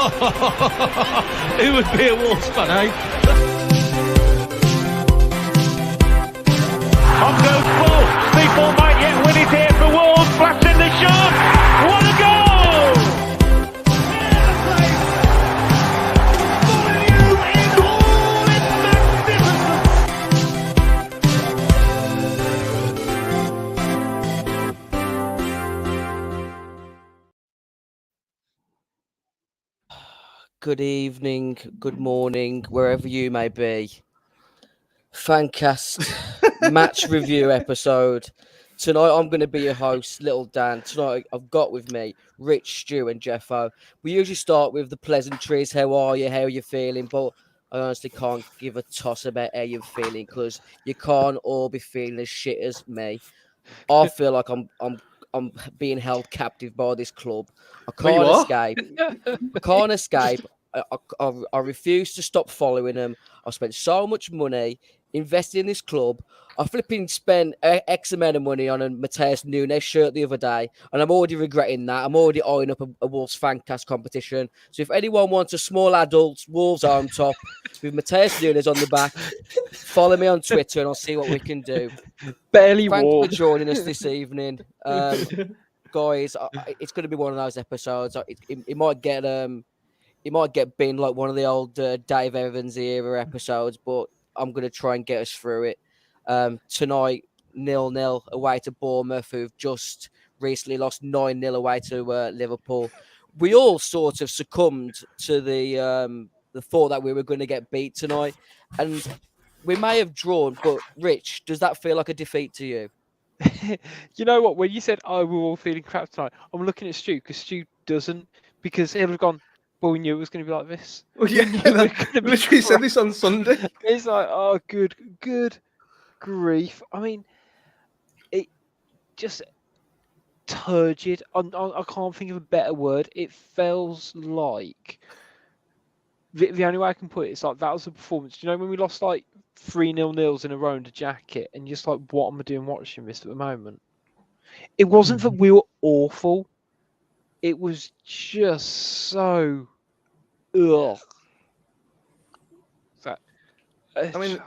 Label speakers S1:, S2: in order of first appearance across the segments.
S1: Who would be a Wolves fan, eh?
S2: On goes Paul. People might yet win it here for Wolves. Flash in the shot. What a goal!
S3: Good evening, good morning, wherever you may be. Fancast match review episode. Tonight I'm going to be your host, Little Dan. Tonight I've got with me Rich, Stu and Jeffo. We usually start with the pleasantries. How are you? How are you feeling? But I honestly can't give a toss about how you're feeling because you can't all be feeling as shit as me. I feel like I'm being held captive by this club. I can't escape. I refuse to stop following them. I've spent so much money investing in this club. I flipping spent X amount of money on a Mateus Nunes shirt the other day, and I'm already regretting that. I'm already eyeing up a Wolves Fancast competition. So if anyone wants a small adult Wolves arm top with Mateus Nunes on the back, follow me on Twitter and I'll see what we can do.
S4: Barely
S3: Thanks
S4: warm.
S3: for joining us this evening. Guys, it's going to be one of those episodes. It might get binned like one of the old Dave Evans era episodes, but I'm going to try and get us through it. Tonight, 0-0 away to Bournemouth, who've just recently lost 9-0 away to Liverpool. We all sort of succumbed to the thought that we were going to get beat tonight, and we may have drawn. But Rich, does that feel like a defeat to you?
S4: You know what? When you said, "Oh, we're all feeling crap tonight," I'm looking at Stu because Stu doesn't, because he'll have gone, well, we knew it was going to be like this.
S5: Well, yeah, literally said this on Sunday.
S4: It's like, oh, good grief. I mean, it just turgid. I can't think of a better word. It feels like the only way I can put it is like that was a performance. Do you know when we lost like 3-0 in a row under Jacket, and you're just like, what am I doing watching this at the moment? It wasn't that we were awful. It was just so. Ugh.
S5: I mean,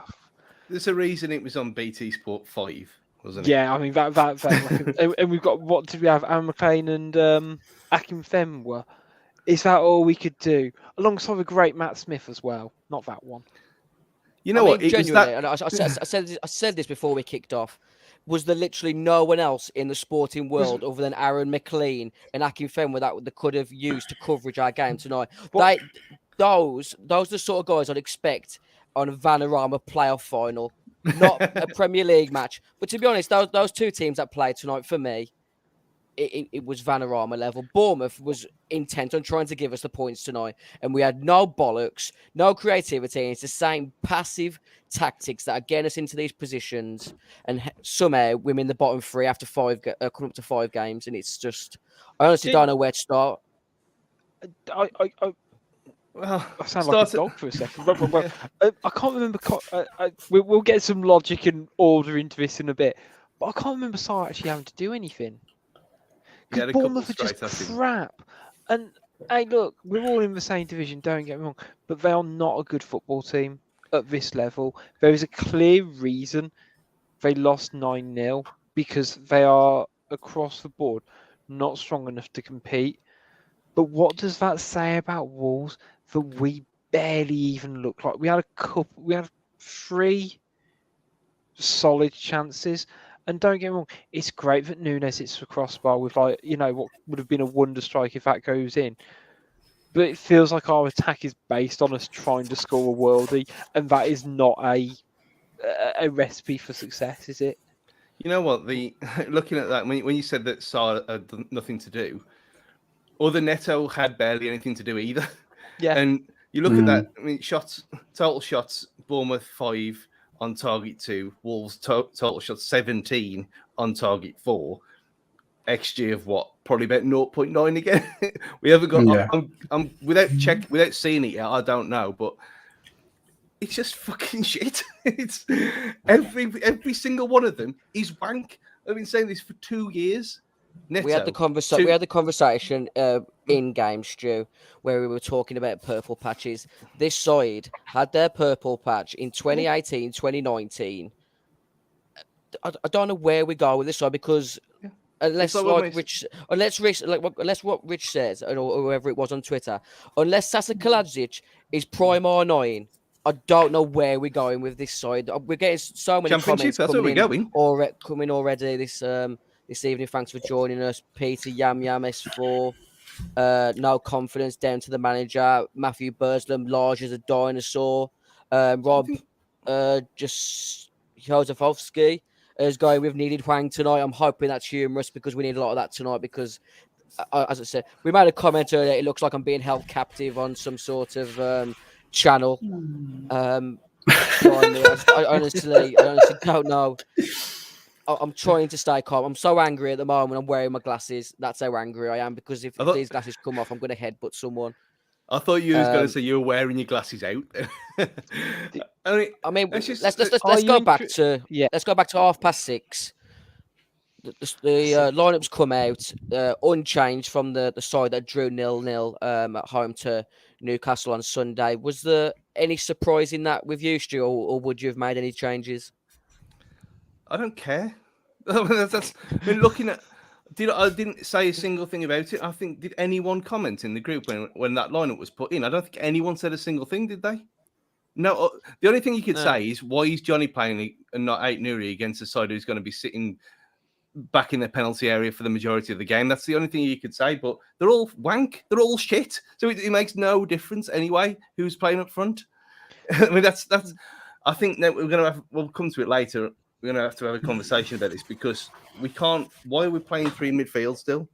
S5: there's a reason it was on BT Sport 5, wasn't it?
S4: Yeah, I mean that and we've got, what did we have? Aaron McLean and Akim Femwa. Is that all we could do? Alongside a great Matt Smith as well. Not that one.
S5: You know what?
S3: Genuinely, and I said this before we kicked off. Was there literally no one else in the sporting world other than Aaron McLean and Akim Femwa that could have used to coverage our game tonight? Those are the sort of guys I'd expect on a Vanarama playoff final, not a Premier League match. But to be honest, those two teams that played tonight, for me, it was Vanarama level. Bournemouth was intent on trying to give us the points tonight, and we had no bollocks, no creativity. It's the same passive tactics that are getting us into these positions, and somehow we're in the bottom three after coming up to 5 games, and it's just, I honestly don't know where to start.
S4: Well, I sound like a dog for a second. I can't remember. We'll get some logic and order into this in a bit, but I can't remember Sarr actually having to do anything. Because Bournemouth are just crap. And hey, look, we're all in the same division. Don't get me wrong, but they are not a good football team at this level. There is a clear reason they lost 9-0 because they are across the board not strong enough to compete. But what does that say about Wolves? That we barely even look like. We had 3 solid chances, and don't get me wrong, it's great that Nunes hits the crossbar with, like, you know, what would have been a wonder strike if that goes in. But it feels like our attack is based on us trying to score a worldie, and that is not a recipe for success, is it?
S5: You know what? Looking at that, when you said that Sarr had nothing to do, other Neto had barely anything to do either.
S4: Yeah.
S5: And you look at that, I mean, total shots, Bournemouth 5 on target 2, Wolves total shots 17 on target 4, XG of what? Probably about 0.9 again. We haven't got. Yeah. I'm without seeing it yet. I don't know, but it's just fucking shit. It's every single one of them is wank. I've been saying this for 2 years.
S3: We had the conversation in game, Stu, where we were talking about purple patches. This side had their purple patch in 2018, 2019. I don't know where we go with this side because unless what Rich says or whoever it was on Twitter, unless Sasa Kalajdzic is prime R9, I don't know where we're going with this side. We're getting so many comments coming already this evening. Thanks for joining us, Peter Yam S4. No confidence down to the manager. Matthew Burslam, large as a dinosaur. Rob, just Jozefovsky is going with needed Huang tonight. I'm hoping that's humorous because we need a lot of that tonight because, as I said, we made a comment earlier. It looks like I'm being held captive on some sort of channel. I honestly don't know. I'm trying to stay calm. I'm so angry at the moment. I'm wearing my glasses. That's how angry I am because if these glasses come off, I'm going to headbutt someone.
S5: I thought you was going to say you were wearing your glasses out.
S3: I mean, let's go back to 6:30. The lineups come out unchanged from the side that drew 0-0 at home to Newcastle on Sunday. Was there any surprise in that with you, Stu, or would you have made any changes?
S5: I don't care. Looking at, I didn't say a single thing about it. I think did anyone comment in the group when that lineup was put in? I don't think anyone said a single thing, did they? No. The only thing you could say is why is Johnny playing and not Ait-Nouri against a side who's going to be sitting back in the penalty area for the majority of the game? That's the only thing you could say. But they're all wank. They're all shit. So it makes no difference anyway who's playing up front. I mean, that's. I think that we'll come to it later. We're going to have a conversation about this because we can't. Why are we playing three midfield still?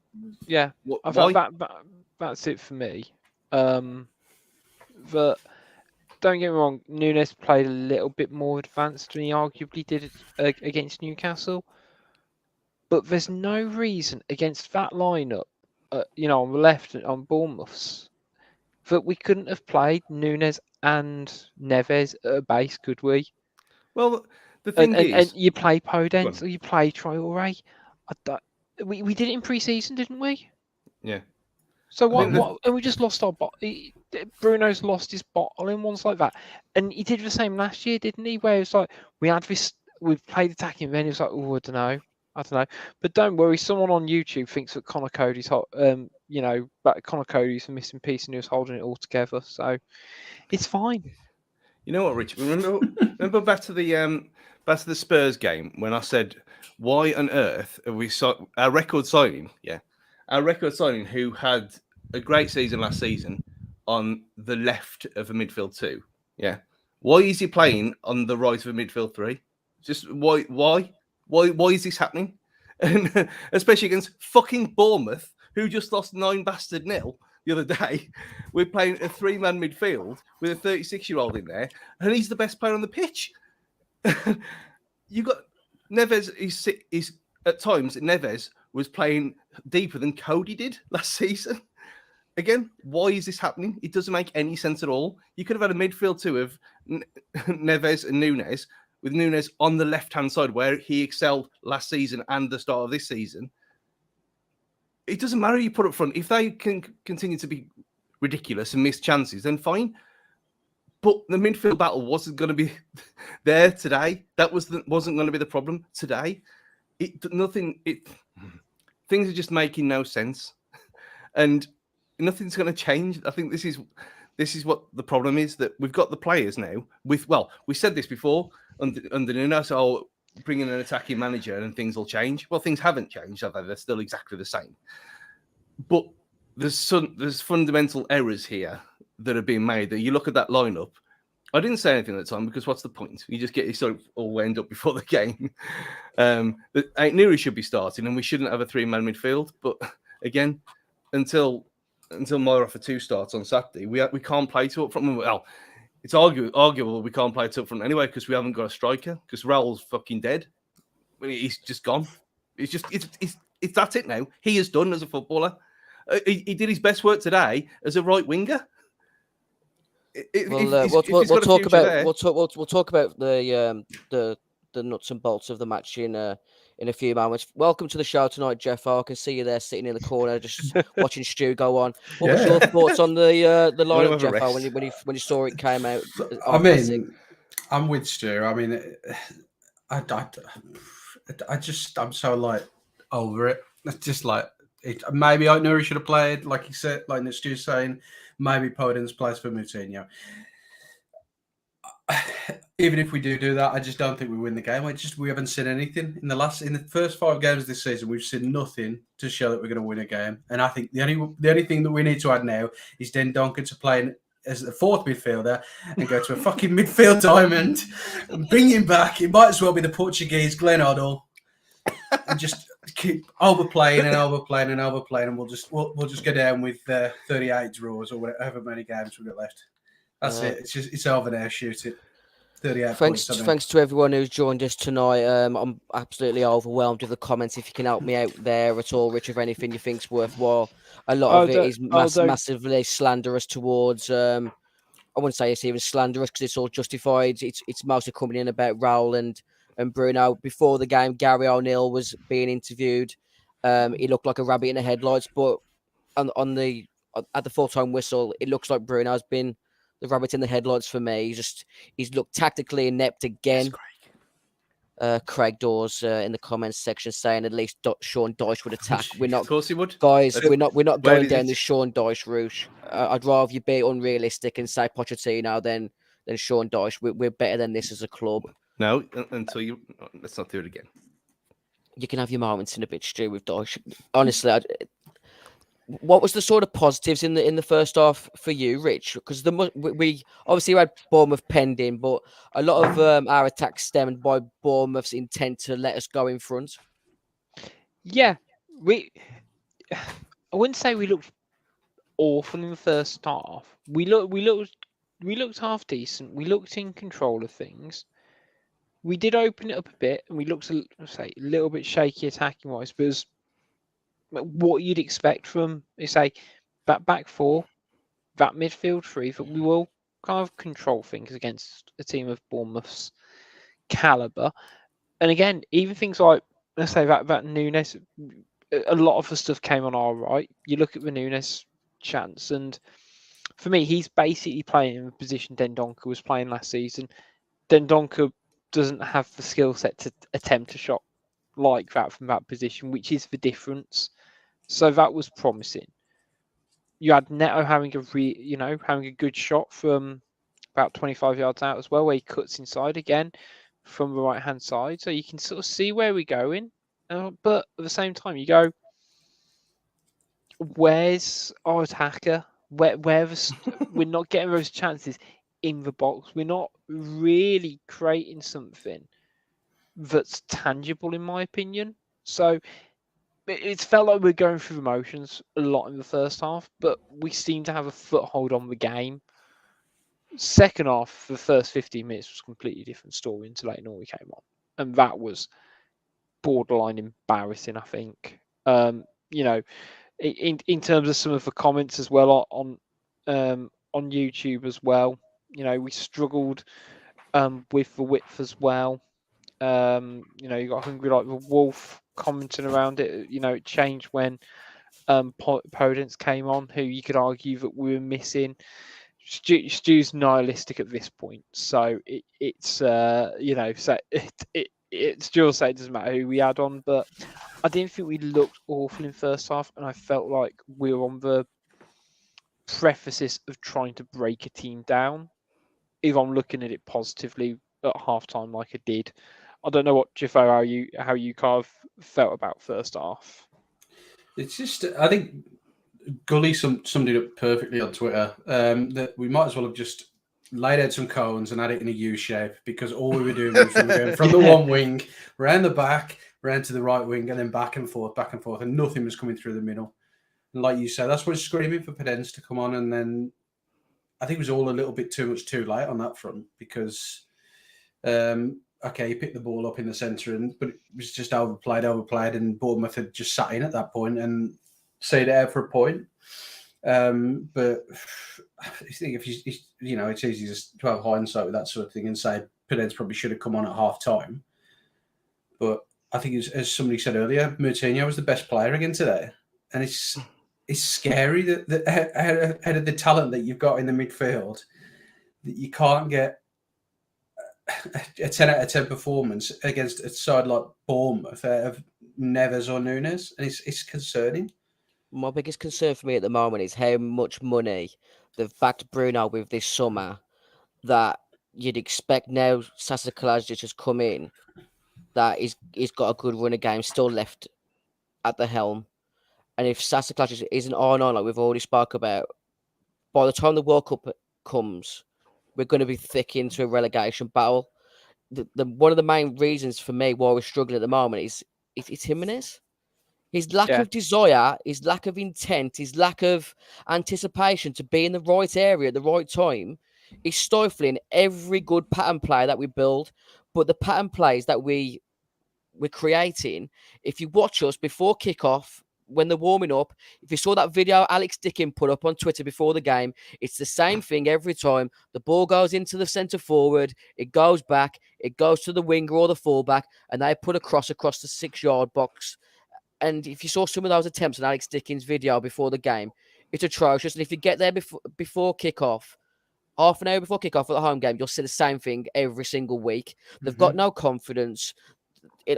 S4: Yeah, I thought that's it for me. But don't get me wrong, Núñez played a little bit more advanced than he arguably did against Newcastle. But there's no reason against that lineup, on the left on Bournemouth's, that we couldn't have played Núñez and Neves at a base, could we?
S5: Well. The thing is,
S4: and you play Podence or you play Traoré. We did it in pre-season, didn't we?
S5: Yeah.
S4: So what? And we just lost our Bruno's lost his bottle and ones like that, and he did the same last year, didn't he? Where it's like we've played attacking, then it's like, oh, I don't know. But don't worry, someone on YouTube thinks that Connor Cody's but Connor Cody's a missing piece and he was holding it all together, so it's fine.
S5: You know what, Rich? Remember back to the Spurs game when I said, why on earth have we our record signing? Yeah, our record signing who had a great season last season on the left of a midfield two. Yeah, why is he playing on the right of a midfield three? Just why is this happening? And especially against fucking Bournemouth, who just lost 9-0 the other day. We're playing a three-man midfield with a 36-year-old in there, and he's the best player on the pitch. You got Neves. Is at times Neves was playing deeper than Cody did last season. Again, why is this happening? It doesn't make any sense at all. You could have had a midfield two of Neves and Núñez, with Núñez on the left-hand side where he excelled last season and the start of this season. It doesn't matter who you put up front. If they can continue to be ridiculous and miss chances, then fine. But the midfield battle wasn't going to be there today. That wasn't going to be the problem today. Things are just making no sense, and nothing's going to change. I think this is what the problem is, that we've got the players now. We said this before under Nuno, so bring in an attacking manager and things will change. Well, things haven't changed, have they? They're still exactly the same. But there's fundamental errors here that are being made. That you look at that lineup. I didn't say anything at the time because what's the point? You just get yourself all wound up before the game. Ait-Nouri should be starting, and we shouldn't have a three-man midfield. But again, until Moira for two starts on Saturday, we can't play two up front. Well, it's arguable we can't play two up front anyway because we haven't got a striker, because Raul's fucking dead. He's just gone. It's that's it now. He is done as a footballer. He did his best work today as a right winger.
S3: We'll talk about the the nuts and bolts of the match in a few moments. Welcome to the show tonight, Jeff. I can see you there sitting in the corner, just watching Stu go on. What was your thoughts on the lineup, Jeff? When you saw it came out?
S6: I'm with Stu. I mean, I'm so like over it. It's just like maybe Nuri should have played, like he said, like Stu's saying. Maybe Podence plays for Moutinho. Even if we do that, I just don't think we win the game. We haven't seen anything in the first 5 games this season. We've seen nothing to show that we're going to win a game. And I think the only thing that we need to add now is Dendoncker to play as the 4th midfielder and go to a fucking midfield diamond and bring him back. It might as well be the Portuguese Glenn Hoddle and just keep overplaying, and we'll just go down with 38 draws or however many games we've got left. That's it. It's over now. Shoot it. 38
S3: thanks
S6: points.
S3: To everyone who's joined us tonight. I'm absolutely overwhelmed with the comments. If you can help me out there at all, Rich, of anything you think's worthwhile. A lot of it is massively slanderous towards. I wouldn't say it's even slanderous because it's all justified. It's mostly coming in about Raul and Bruno. Before the game, Gary O'Neill was being interviewed. He looked like a rabbit in the headlights, but at the full-time whistle, it looks like Bruno's been the rabbit in the headlights for me. He's looked tactically inept again. Craig Dawes in the comments section saying at least Sean Dyche would attack. We're not,
S5: of course he would,
S3: guys. We're not going down the Sean Dyche route. I'd rather you be unrealistic and say Pochettino than Sean Dyche. We're better than this as a club.
S5: No, until let's not do it again.
S3: You can have your moments in a bit, Stu, with Dyche. Honestly, what was the sort of positives in the first half for you, Rich? Because we obviously had Bournemouth penned in, but a lot of our attacks stemmed by Bournemouth's intent to let us go in front.
S4: Yeah, I wouldn't say we looked awful in the first half. We looked half decent. We looked in control of things. We did open it up a bit, and we looked a little bit shaky attacking wise, but it was what you'd expect from that back 4, that midfield 3, that we will kind of control things against a team of Bournemouth's caliber. And again, even things like that Nunes, a lot of the stuff came on our right. You look at the Nunes chance, and for me, he's basically playing in the position Dendoncker was playing last season. Dendoncker doesn't have the skill set to attempt a shot like that from that position, which is the difference. So that was promising. You had Neto having a good shot from about 25 yards out as well, where he cuts inside again from the right hand side. So you can sort of see where we're going, but at the same time, you go, where's our attacker? Where we're not getting those chances in the box. We're not really creating something that's tangible, in my opinion. So it's felt like we're going through the motions a lot in the first half, but we seem to have a foothold on the game. Second half, the first 15 minutes was a completely different story until Leighton Orient came on, and that was borderline embarrassing, I think. In terms of some of the comments as well on YouTube as well, we struggled with the width as well. You got Hungry Like the Wolf commenting around it. It changed when Podence came on, who you could argue that we were missing. Stu's nihilistic at this point, so Stu said it doesn't matter who we had on, but I didn't think we looked awful in first half, and I felt like we were on the precipice of trying to break a team down. If I'm looking at it positively at halftime, like I did, I don't know what Jiffo, how you kind of felt about first half.
S6: It's just, I think Gully summed it up perfectly on Twitter, that we might as well have just laid out some cones and had it in a U shape, because all we were doing was going from the one wing, round the back, round to the right wing, and then back and forth, and nothing was coming through the middle. And like you said, that's what's screaming for Podence to come on, and then I think it was all a little bit too late on that front, because he picked the ball up in the centre, but it was just overplayed, and Bournemouth had just sat in at that point and stayed out for a point. But I think it's easy to have hindsight with that sort of thing and say Podence probably should have come on at half time. But I think, as somebody said earlier, Moutinho was the best player again today. And it's scary that out of the talent that you've got in the midfield, that you can't get a 10 out of 10 performance against a side like Bournemouth of Neves or Nunes. And it's concerning.
S3: My biggest concern for me at the moment is how much money they've backed Bruno with this summer, that you'd expect now Sasa Kalajdzic has come in, that he's got a good run of games still left at the helm. And if Sasa Kalajdzic isn't on like we've already spoke about, by the time the World Cup comes, we're going to be thick into a relegation battle. One of the main reasons for me why we're struggling at the moment is Jimenez. His lack of desire, his lack of intent, his lack of anticipation to be in the right area at the right time is stifling every good pattern play that we build. But the pattern plays that we're creating, if you watch us before kickoff, when they're warming up, if you saw that video Alex Dickin put up on Twitter before the game, it's the same thing every time. The ball goes into the centre forward, it goes back, it goes to the winger or the fullback, and they put a cross across the 6-yard box. And if you saw some of those attempts on Alex Dickin's video before the game, it's atrocious. And if you get there before kickoff, half an hour before kickoff at the home game, you'll see the same thing every single week. They've got no confidence.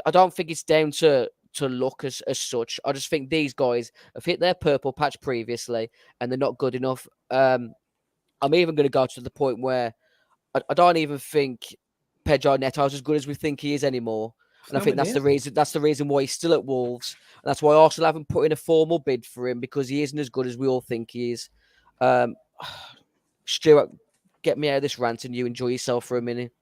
S3: I don't think it's down to luck as such. I just think these guys have hit their purple patch previously, and they're not good enough. I'm even going to go to the point where I don't even think Pedro Neto's as good as we think he is anymore. And I think that's the reason. That's the reason why he's still at Wolves, and that's why Arsenal haven't put in a formal bid for him, because he isn't as good as we all think he is. Stuart, get me out of this rant, and you enjoy yourself for a minute.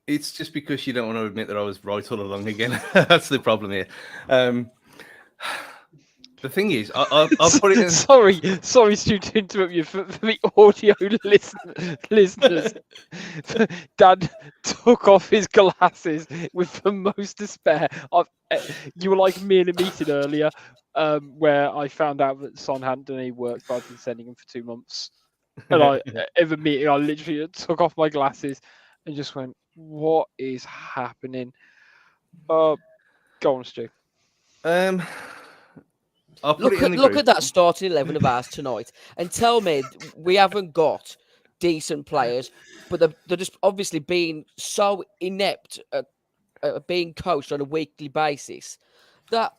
S5: It's just because you don't want to admit that I was right all along again. That's the problem here. The thing is, I'll put it in...
S4: Sorry, Stu, to interrupt you. For the audio listeners, Dad took off his glasses with the most despair. You were like me in a meeting earlier where I found out that Son hadn't done any work, but I'd been sending him for 2 months. And in the meeting, I literally took off my glasses and just went, what is happening? Go on, Stu.
S3: Look at that starting 11 of ours tonight and tell me we haven't got decent players, but they're just obviously being so inept at being coached on a weekly basis that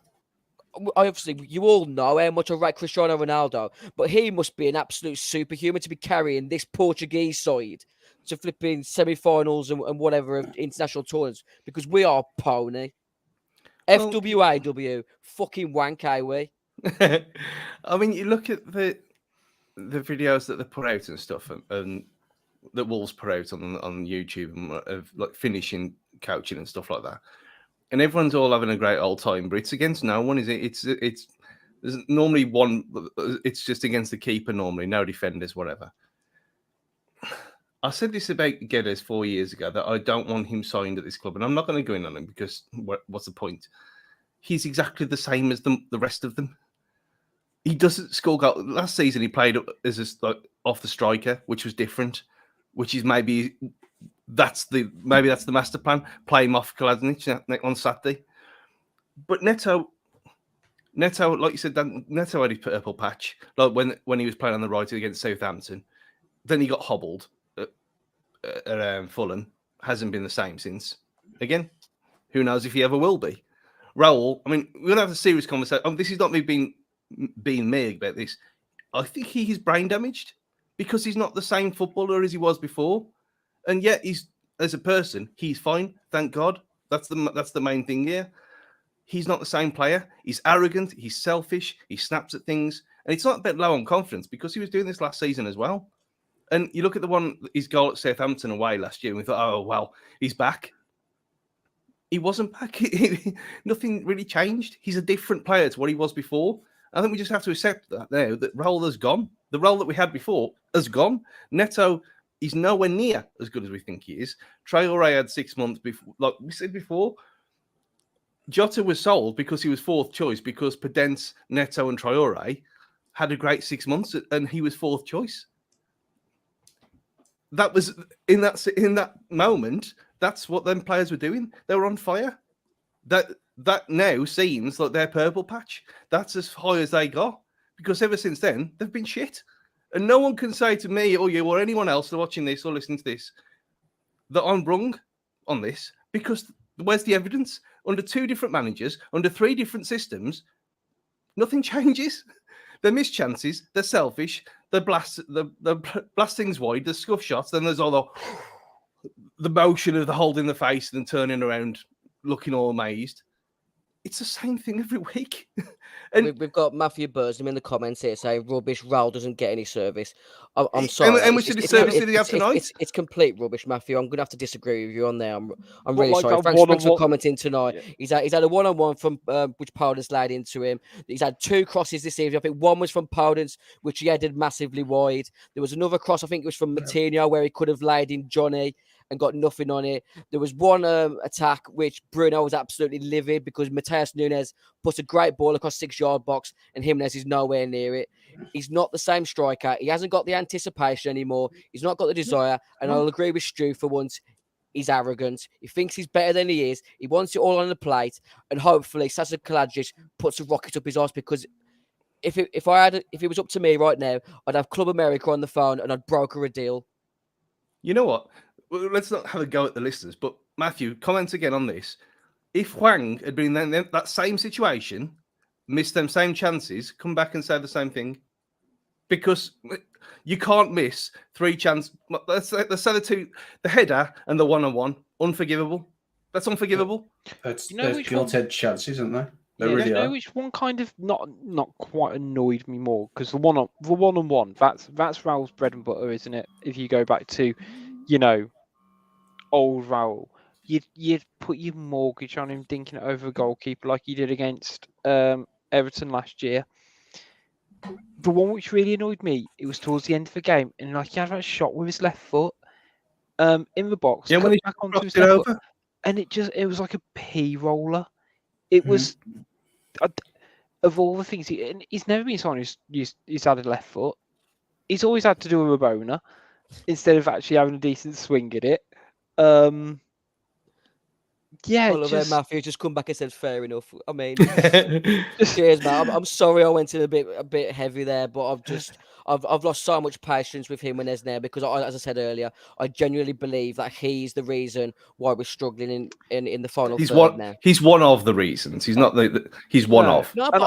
S3: obviously you all know how much I rate Cristiano Ronaldo, but he must be an absolute superhuman to be carrying this Portuguese side to flipping semi-finals and whatever of international tournaments, because we are pony. FWAW, fucking wank, we.
S5: I mean, you look at the videos that they put out and stuff, and that Wolves put out on YouTube of like finishing coaching and stuff like that, and everyone's all having a great old time, but it's against no one, is it? It's there's normally one. It's just against the keeper normally, no defenders, whatever. I said this about Guedes 4 years ago, that I don't want him signed at this club, and I'm not going to go in on him because what's the point? He's exactly the same as the rest of them. He doesn't score goals. Last season, he played as off the striker, which was different. Which is maybe that's the master plan. Play him off Kalajdzic on Saturday. But Neto, like you said, Neto had his purple patch. Like when he was playing on the right against Southampton, then he got hobbled at Fulham. Hasn't been the same since. Again, who knows if he ever will be. Raul, I mean, we're going to have a serious conversation. This is not me being me about this. I think he is brain damaged because he's not the same footballer as he was before. And yet, as a person, he's fine. Thank God. That's the main thing here. He's not the same player. He's arrogant. He's selfish. He snaps at things. And it's not a bit low on confidence because he was doing this last season as well. And you look at his goal at Southampton away last year, and we thought, oh, well, he's back. He wasn't back. Nothing really changed. He's a different player to what he was before. I think we just have to accept that now, that Raul has gone. The role that we had before has gone. Neto is nowhere near as good as we think he is. Traore had 6 months before. Like we said before, Jota was sold because he was fourth choice, because Podence, Neto and Traore had a great 6 months and he was fourth choice. That was in that moment, That's what them players were doing. They were on fire. That now seems like their purple patch. That's as high as they got, because ever since then they've been shit. And no one can say to me or you or anyone else watching this or listening to this that I'm wrong on this, because where's the evidence? Under 2 different managers, under 3 different systems, nothing changes. They miss chances. They're selfish. They blast things wide. There's scuff shots. Then there's all the motion of the holding the face and then turning around, looking all amazed. It's the same thing every week. And
S3: we've got Matthew Burslem in the comments here saying rubbish. Raul doesn't get any service. I'm sorry.
S5: And we should have service did he have tonight?
S3: It's complete rubbish, Matthew. I'm gonna have to disagree with you on there. I'm really
S4: like
S3: sorry. Thanks for commenting tonight.
S4: Yeah.
S3: He's had a 1-on-1 from which Powden's laid into him. He's had 2 crosses this evening. I think one was from Powden's, which he headed massively wide. There was another cross. I think it was from Matinho, where he could have laid in Johnny and got nothing on it. There was one attack which Bruno was absolutely livid because Mateus Nunes put a great ball across 6-yard box and Jimenez is nowhere near it. He's not the same striker. He hasn't got the anticipation anymore. He's not got the desire. And I'll agree with Stu for once. He's arrogant. He thinks he's better than he is. He wants it all on the plate. And hopefully Sasa Kalajdzic puts a rocket up his arse, because if it was up to me right now, I'd have Club America on the phone and I'd broker a deal.
S5: You know what? Well, let's not have a go at the listeners, but Matthew, comment again on this. If Hwang had been in that same situation, missed them same chances, come back and say the same thing, because you can't miss 3 chances. Let's say the header and the 1-on-1, unforgivable. That's unforgivable.
S6: There's
S4: which
S6: gilt-edged chances, isn't there?
S4: Yeah,
S6: really are.
S4: which one kind of not quite annoyed me more, because the one-on-one, that's Raul's bread and butter, isn't it? If you go back to, old Raul, you'd put your mortgage on him dinking it over a goalkeeper like you did against Everton last year. The one which really annoyed me, it was towards the end of the game, and he had that shot with his left foot in the box.
S5: Yeah, when he
S4: back onto his
S5: it
S4: left
S5: over.
S4: foot, and it was like a pea roller. It was of all the things he's never been someone who's had a left foot. He's always had to do a Rabona instead of actually having a decent swing at it.
S3: Matthew just come back and said fair enough. I mean, cheers, man. I'm sorry I went in a bit heavy there, but I've lost so much patience with him when there's there, because as I said earlier, I genuinely believe that he's the reason why we're struggling in the final third now.
S5: He's one of the reasons. He's not he's one of.
S3: No, but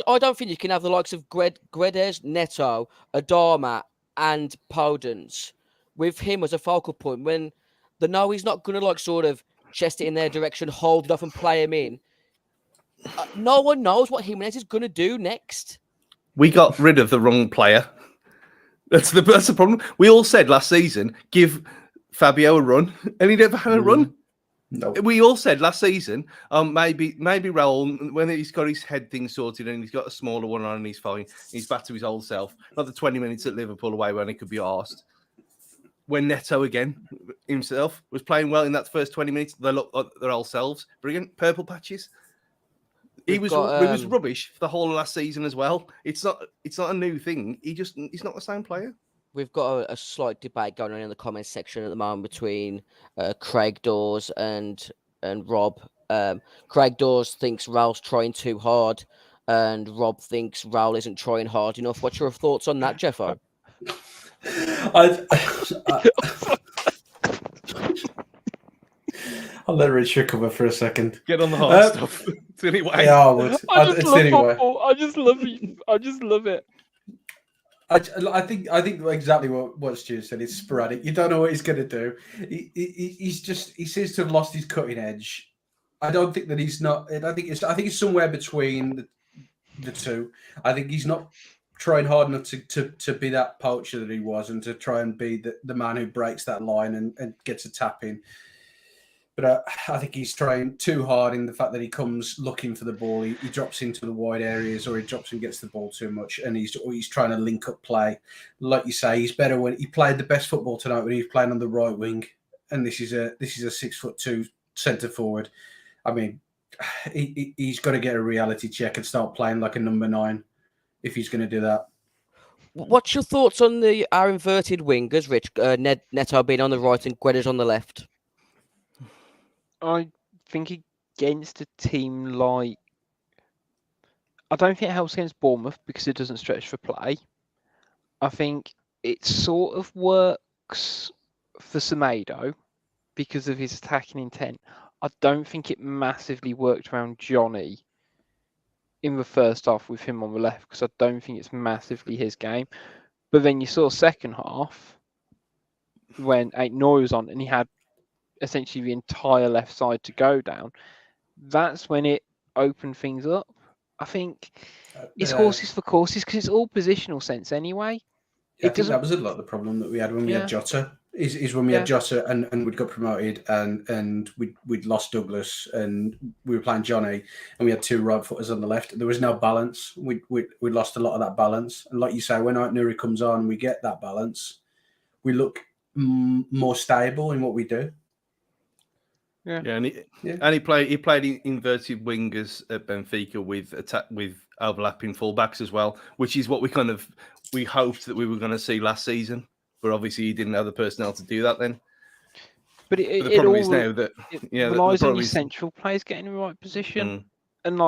S3: I don't think you can have the likes of Guedes, Neto, Adama, and Podence with him as a focal point when he's not going to sort of chest it in their direction, hold it off and play him in. No one knows what Jimenez is going to do next.
S5: We got rid of the wrong player. That's the problem. We all said last season, give Fabio a run, and he never had a run.
S6: No.
S5: We all said last season, maybe Raul, when he's got his head thing sorted and he's got a smaller one on and he's fine, he's back to his old self. Not the 20 minutes at Liverpool away when he could be arsed. When Neto again himself was playing well in that first 20 minutes, they looked like their old selves. Brilliant purple patches. He was rubbish for the whole of last season as well. It's not a new thing. He's not the same player.
S3: We've got a slight debate going on in the comments section at the moment between Craig Dawes and Rob. Craig Dawes thinks Raul's trying too hard, and Rob thinks Raul isn't trying hard enough. What's your thoughts on that, Jeffo?
S6: I'll let Rich recover for a second.
S5: Get on the hard stuff. Anyway.
S6: Yeah, I would.
S4: I just love it. I just love it.
S6: I think exactly what Stu said. It's sporadic. You don't know what he's going to do. He seems to have lost his cutting edge. I don't think that he's not. I think it's somewhere between the two. I think he's not trying hard enough to be that poacher that he was, and to try and be the man who breaks that line and gets a tap in. But I think he's trying too hard in the fact that he comes looking for the ball. He drops into the wide areas, or he drops and gets the ball too much, and he's trying to link up play. Like you say, he's better when he played the best football tonight when he was playing on the right wing, and this is a 6'2" centre forward. I mean, he's got to get a reality check and start playing like a number 9 if he's going to do that.
S3: What's your thoughts on our inverted wingers, Rich? Neto being on the right and Guedes on the left.
S4: I think against a team like, I don't think it helps against Bournemouth because it doesn't stretch for play. I think it sort of works for Semedo because of his attacking intent. I don't think it massively worked around Johnny in the first half with him on the left because I don't think it's massively his game. But then you saw second half when Aït-Nouri was on and he had essentially the entire left side to go down. That's when it opened things up. I think it's horses for courses because it's all positional sense anyway.
S6: I think that was a lot of the problem that we had when we had Jota. Is when we had Jota and we'd got promoted and we'd lost Douglas and we were playing Johnny and we had two right footers on the left. There was no balance. We lost a lot of that balance. And like you say, when Aït-Nouri comes on and we get that balance, we look more stable in what we do.
S5: And he played inverted wingers at Benfica with overlapping fullbacks as well, which is what we hoped that we were going to see last season. But obviously, he didn't have the personnel to do that then.
S4: But
S5: the problem is now that
S4: it relies on your central players getting in the right position. And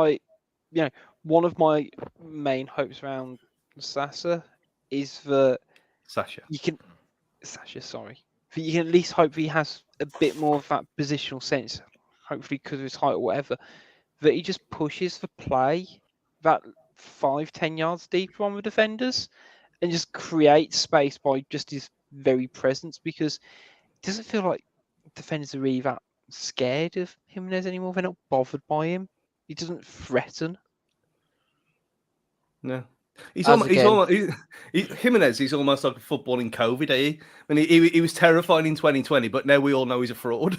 S4: one of my main hopes around Sasa is that you can at least hope he has a bit more of that positional sense, hopefully because of his height or whatever, that he just pushes for play that 5-10 yards deeper on the defenders and just creates space by just his very presence, because it doesn't feel like defenders are really that scared of Jimenez anymore. They're not bothered by him. He doesn't threaten.
S5: No. Jimenez is almost like a footballing COVID, eh? I mean, he was terrifying in 2020, but now we all know he's a fraud.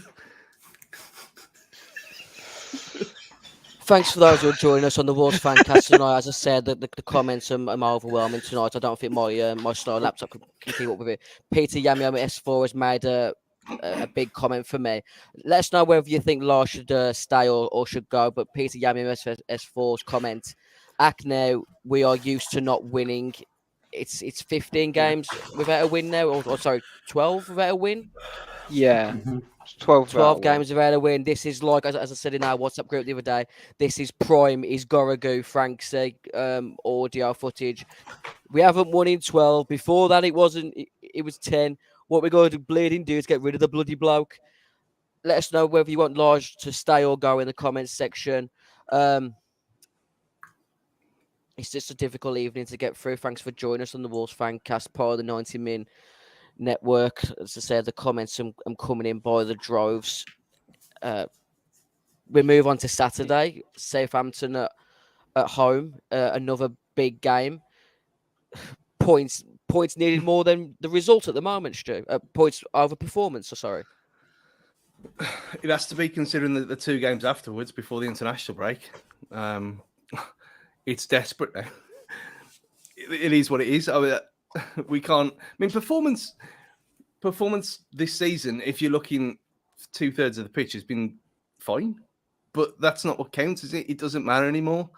S3: Thanks for those who are joining us on the Wolves Fancast tonight. As I said, the comments are overwhelming tonight. I don't think my slow laptop can keep up with it. Peter Yamiam S4 has made a big comment for me. Let us know whether you think Lage should stay or should go. But Peter Yamiam S4's comment: now we are used to not winning. It's 15 games without a win now, or 12 without a win.
S4: Yeah.
S3: Mm-hmm. 12 games without a win. This is like, as I said in our WhatsApp group the other day, this is prime, is Gorogu, Franksy, audio footage. We haven't won in 12. Before that, it was 10. What we're going to bleeding do is get rid of the bloody bloke. Let us know whether you want Lage to stay or go in the comments section. It's just a difficult evening to get through. Thanks for joining us on the Wolves Fancast, part of the 90 Min Network. As I said, the comments I'm coming in by the droves. We move on to Saturday. Southampton at home. Another big game. Points needed more than the result at the moment, Stu. Points over performance, sorry.
S5: It has to be considering the two games afterwards before the international break. It's desperate now. It is what it is. I mean, we can't. I mean, performance this season, if you're looking 2/3 of the pitch, has been fine, but that's not what counts, is it? It doesn't matter anymore.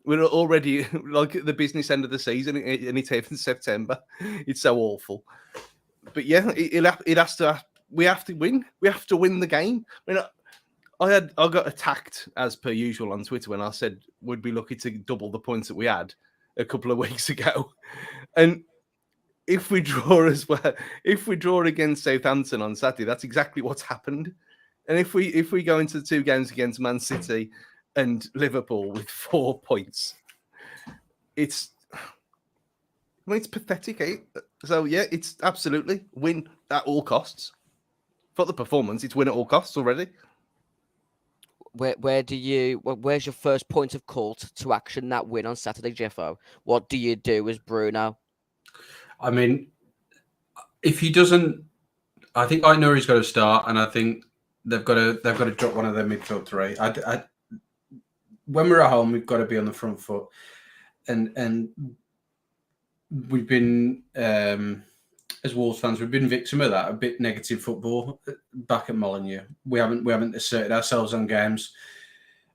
S5: We're already like at the business end of the season, and it's even September. It's so awful. But yeah, it has to. We have to win. We have to win the game. I mean, I got attacked as per usual on Twitter when I said we'd be lucky to double the points that we had a couple of weeks ago, and if we draw as well, if we draw against Southampton on Saturday, that's exactly what's happened. And if we go into the two games against Man City and Liverpool with 4 points, it's pathetic, eh? So yeah, it's absolutely win at all costs. For the performance, it's win at all costs already.
S3: Where's your first point of call to action that win on Saturday, Jeffo? What do you do as Bruno?
S6: I mean, if he doesn't, I think Aït-Nouri's got to start, and I think they've got to drop one of their midfield three. When we're at home, we've got to be on the front foot, and we've been as Wolves fans, we've been victim of that, a bit negative football back at Molineux. We haven't asserted ourselves on games,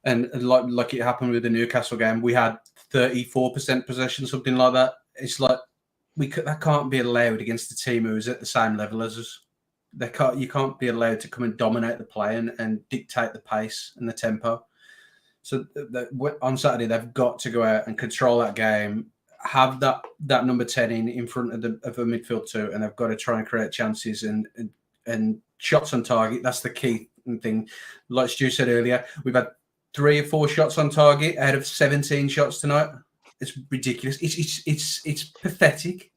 S6: and like it happened with the Newcastle game, we had 34% possession, something like that. It's like that can't be allowed against a team who's at the same level as us. You can't be allowed to come and dominate the play and dictate the pace and the tempo. So on Saturday, they've got to go out and control that game, have that number 10 in front of a midfield two, and they've got to try and create chances and shots on target. That's the key thing. Like Stu said earlier, we've had 3 or 4 shots on target out of 17 shots tonight. It's ridiculous. It's pathetic.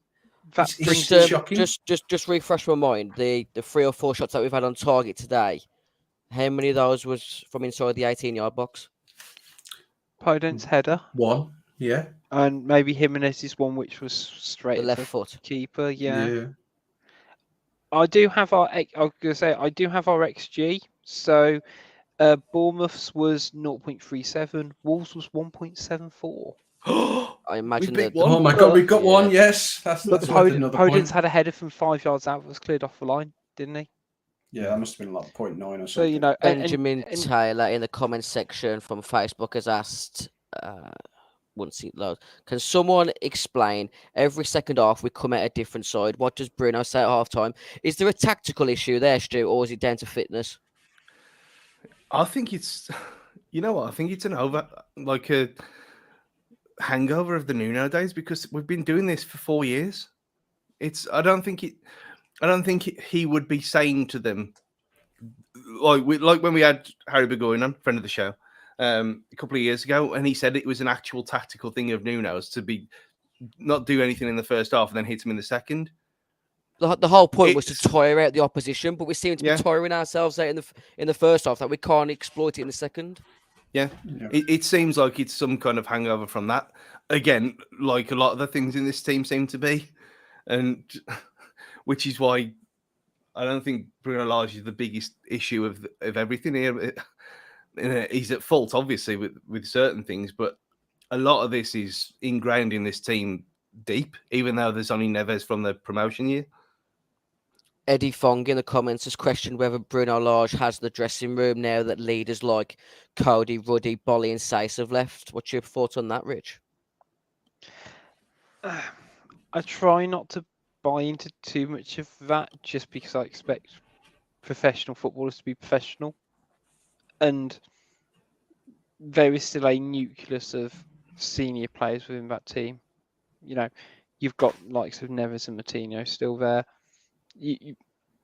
S6: It's shocking.
S3: Just refresh my mind. The 3 or 4 shots that we've had on target today, how many of those was from inside the 18-yard box?
S4: Podence header.
S6: 1, yeah.
S4: And maybe Jimenez's one, which was straight
S3: The
S4: at
S3: left
S4: the
S3: foot.
S4: keeper. Yeah. I do have our XG. So Bournemouth's was 0.37. Wolves was 1.74.
S3: I imagine
S5: beat
S3: that.
S5: one.
S6: Oh my God, we've got one. Yes, that's worth another point.
S4: Podence had a header from 5 yards out, was cleared off the line, didn't he?
S6: Yeah, that must have been like 0.9 or something.
S4: So you know,
S3: Benjamin Taylor in the comment section from Facebook has asked. Wouldn't see it loud. Can someone explain? Every second half we come at a different side. What does Bruno say at half time? Is there a tactical issue there, Stu, or is it down to fitness?
S5: I think it's, you know what? I think it's a hangover of the Nuno days, because we've been doing this for 4 years. I don't think he would be saying to them, like when we had Harry Begoin on, friend of the show, a couple of years ago, and he said it was an actual tactical thing of Nuno's to not do anything in the first half and then hit him in the second.
S3: The whole point was to tire out the opposition, but we seem to be tiring ourselves out in the first half that we can't exploit it in the second.
S5: Yeah. It seems like it's some kind of hangover from that. Again, like a lot of the things in this team seem to be, and which is why I don't think Bruno Lage is the biggest issue of everything here. He's at fault, obviously, with certain things, but a lot of this is ingrained in this team deep, even though there's only Neves from the promotion year.
S3: Eddie Fong in the comments has questioned whether Bruno Lage has the dressing room now that leaders like Cody, Ruddy, Bolly and Sace have left. What's your thoughts on that, Rich?
S4: I try not to buy into too much of that, just because I expect professional footballers to be professional. And there is still a nucleus of senior players within that team. You know, you've got likes of Neves and Moutinho still there.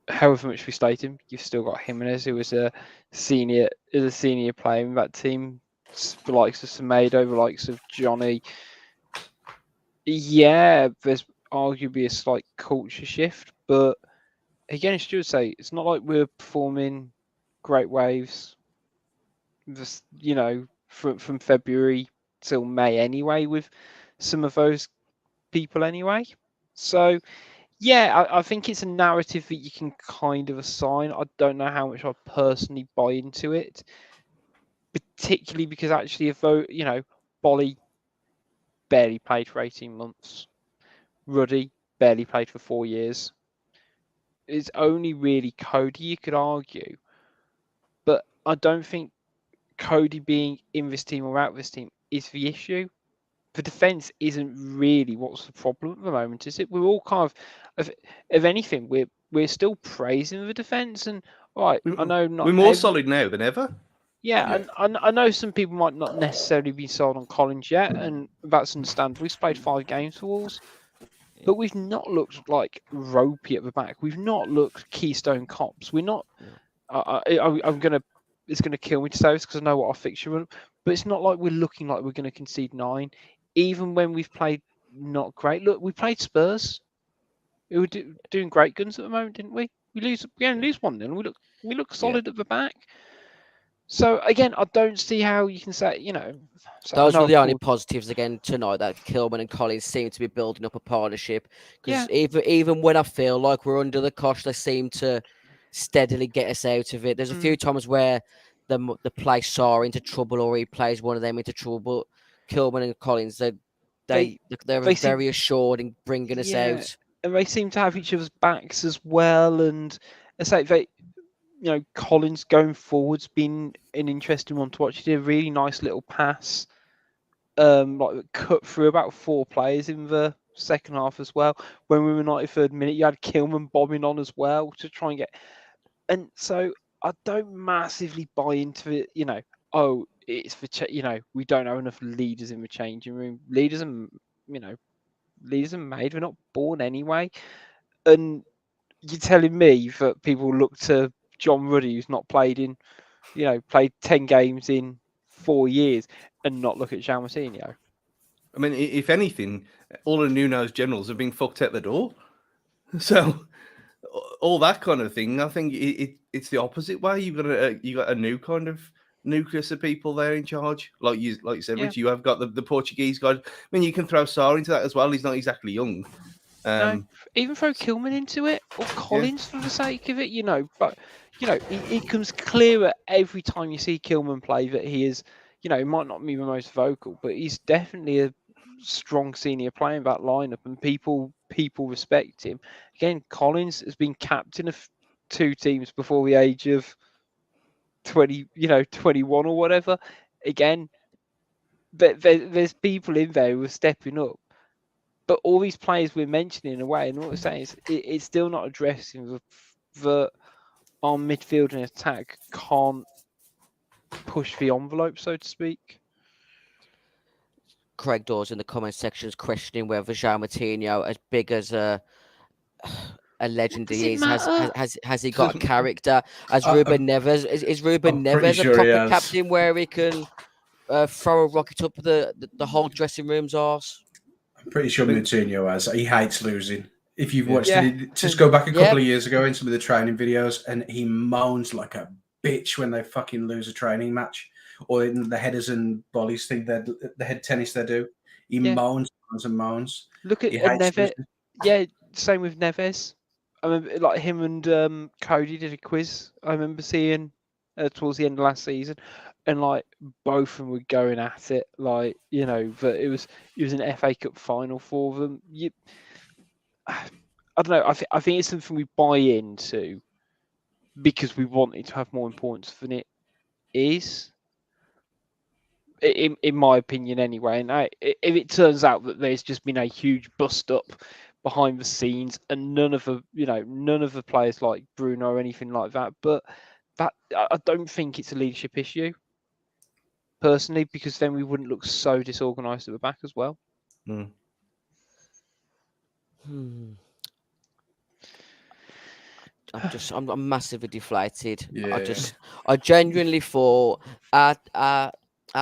S4: However much we slate him, you've still got Jimenez, who was a senior player in that team. The likes of Semedo, the likes of Johnny. Yeah, there's arguably a slight culture shift, but again, as Stuart say, it's not like we're performing great waves. You know, from February till May anyway, with some of those people anyway. So, yeah, I think it's a narrative that you can kind of assign. I don't know how much I personally buy into it, particularly because actually, Bolly barely played for 18 months. Ruddy barely played for 4 years. It's only really Cody, you could argue. But I don't think Cody being in this team or out of this team is the issue. The defence isn't really what's the problem at the moment, is it? We're all kind of anything, we're still praising the defence, and right. I know not.
S5: We're more solid now than ever.
S4: Yeah, and I know some people might not necessarily be sold on Collins yet, and that's understandable. We've played 5 games for Wolves, but we've not looked like ropey at the back. We've not looked Keystone Cops. We're not. It's gonna kill me to say this because I know what our fixture is, but it's not like we're looking like we're going to concede 9, even when we've played not great. Look, we played Spurs. We were doing great guns at the moment, didn't we? We only lose 1-0. We look solid at the back. So again, I don't see how you can say,
S3: those were the only positives again tonight, that Kilman and Collins seem to be building up a partnership. Because even when I feel like we're under the cosh, they seem to steadily get us out of it. There's a few times where the play Sar into trouble, or he plays one of them into trouble. But Kilman and Collins, they're very assured in bringing us out.
S4: And they seem to have each other's backs as well. And it's like Collins going forward's been an interesting one to watch. He did a really nice little pass, cut through about 4 players in the second half as well. When we were 93rd minute, you had Kilman bombing on as well to try and get. And so I don't massively buy into it. Oh, it's for we don't have enough leaders in the changing room. Leaders are made. We're not born anyway. And you're telling me that people look to John Ruddy, who's not played 10 games in 4 years, and not look at João Moutinho?
S5: I mean, if anything, all of Nuno's generals have been fucked out the door. So all that kind of thing, I think it's the opposite way. You got a new kind of nucleus of people there in charge, like you said, Rich. You have got the Portuguese guy. I mean, you can throw Sarr into that as well. He's not exactly young.
S4: No, even throw Kilman into it, or Collins for the sake of it, But it comes clearer every time you see Kilman play that he is, he might not be the most vocal, but he's definitely a strong senior player in that lineup, and people respect him. Again, Collins has been captain of 2 teams before the age of 21 or whatever. Again, there's people in there who are stepping up. But all these players we're mentioning in a way, and what we're saying is it's still not addressing that our midfield and attack can't push the envelope, so to speak.
S3: Craig Dawes in the comment section is questioning whether João Moutinho, as big as a legend he is, has he got a character? As Ruben Neves, is Ruben Neves a proper captain where he can throw a rocket up the whole dressing room's arse?
S6: I'm pretty sure Moutinho has. He hates losing. If you've watched it, just go back a couple of years ago in some of the training videos, and he moans like a bitch when they fucking lose a training match, or in the headers and volleys thing, the head tennis they do. He moans and moans.
S4: Look at Neves. Yeah, same with Neves. I remember like him and Cody did a quiz. I remember seeing towards the end of last season. And like both of them were going at it, but it was an FA Cup final for them. I don't know. I think it's something we buy into because we want it to have more importance than it is, in my opinion, anyway. And if it turns out that there's just been a huge bust up behind the scenes, and none of the players like Bruno or anything like that, but that I don't think it's a leadership issue. Personally, because then we wouldn't look so disorganised at the back as well.
S3: I'm massively deflated.
S6: Yeah.
S3: I genuinely thought our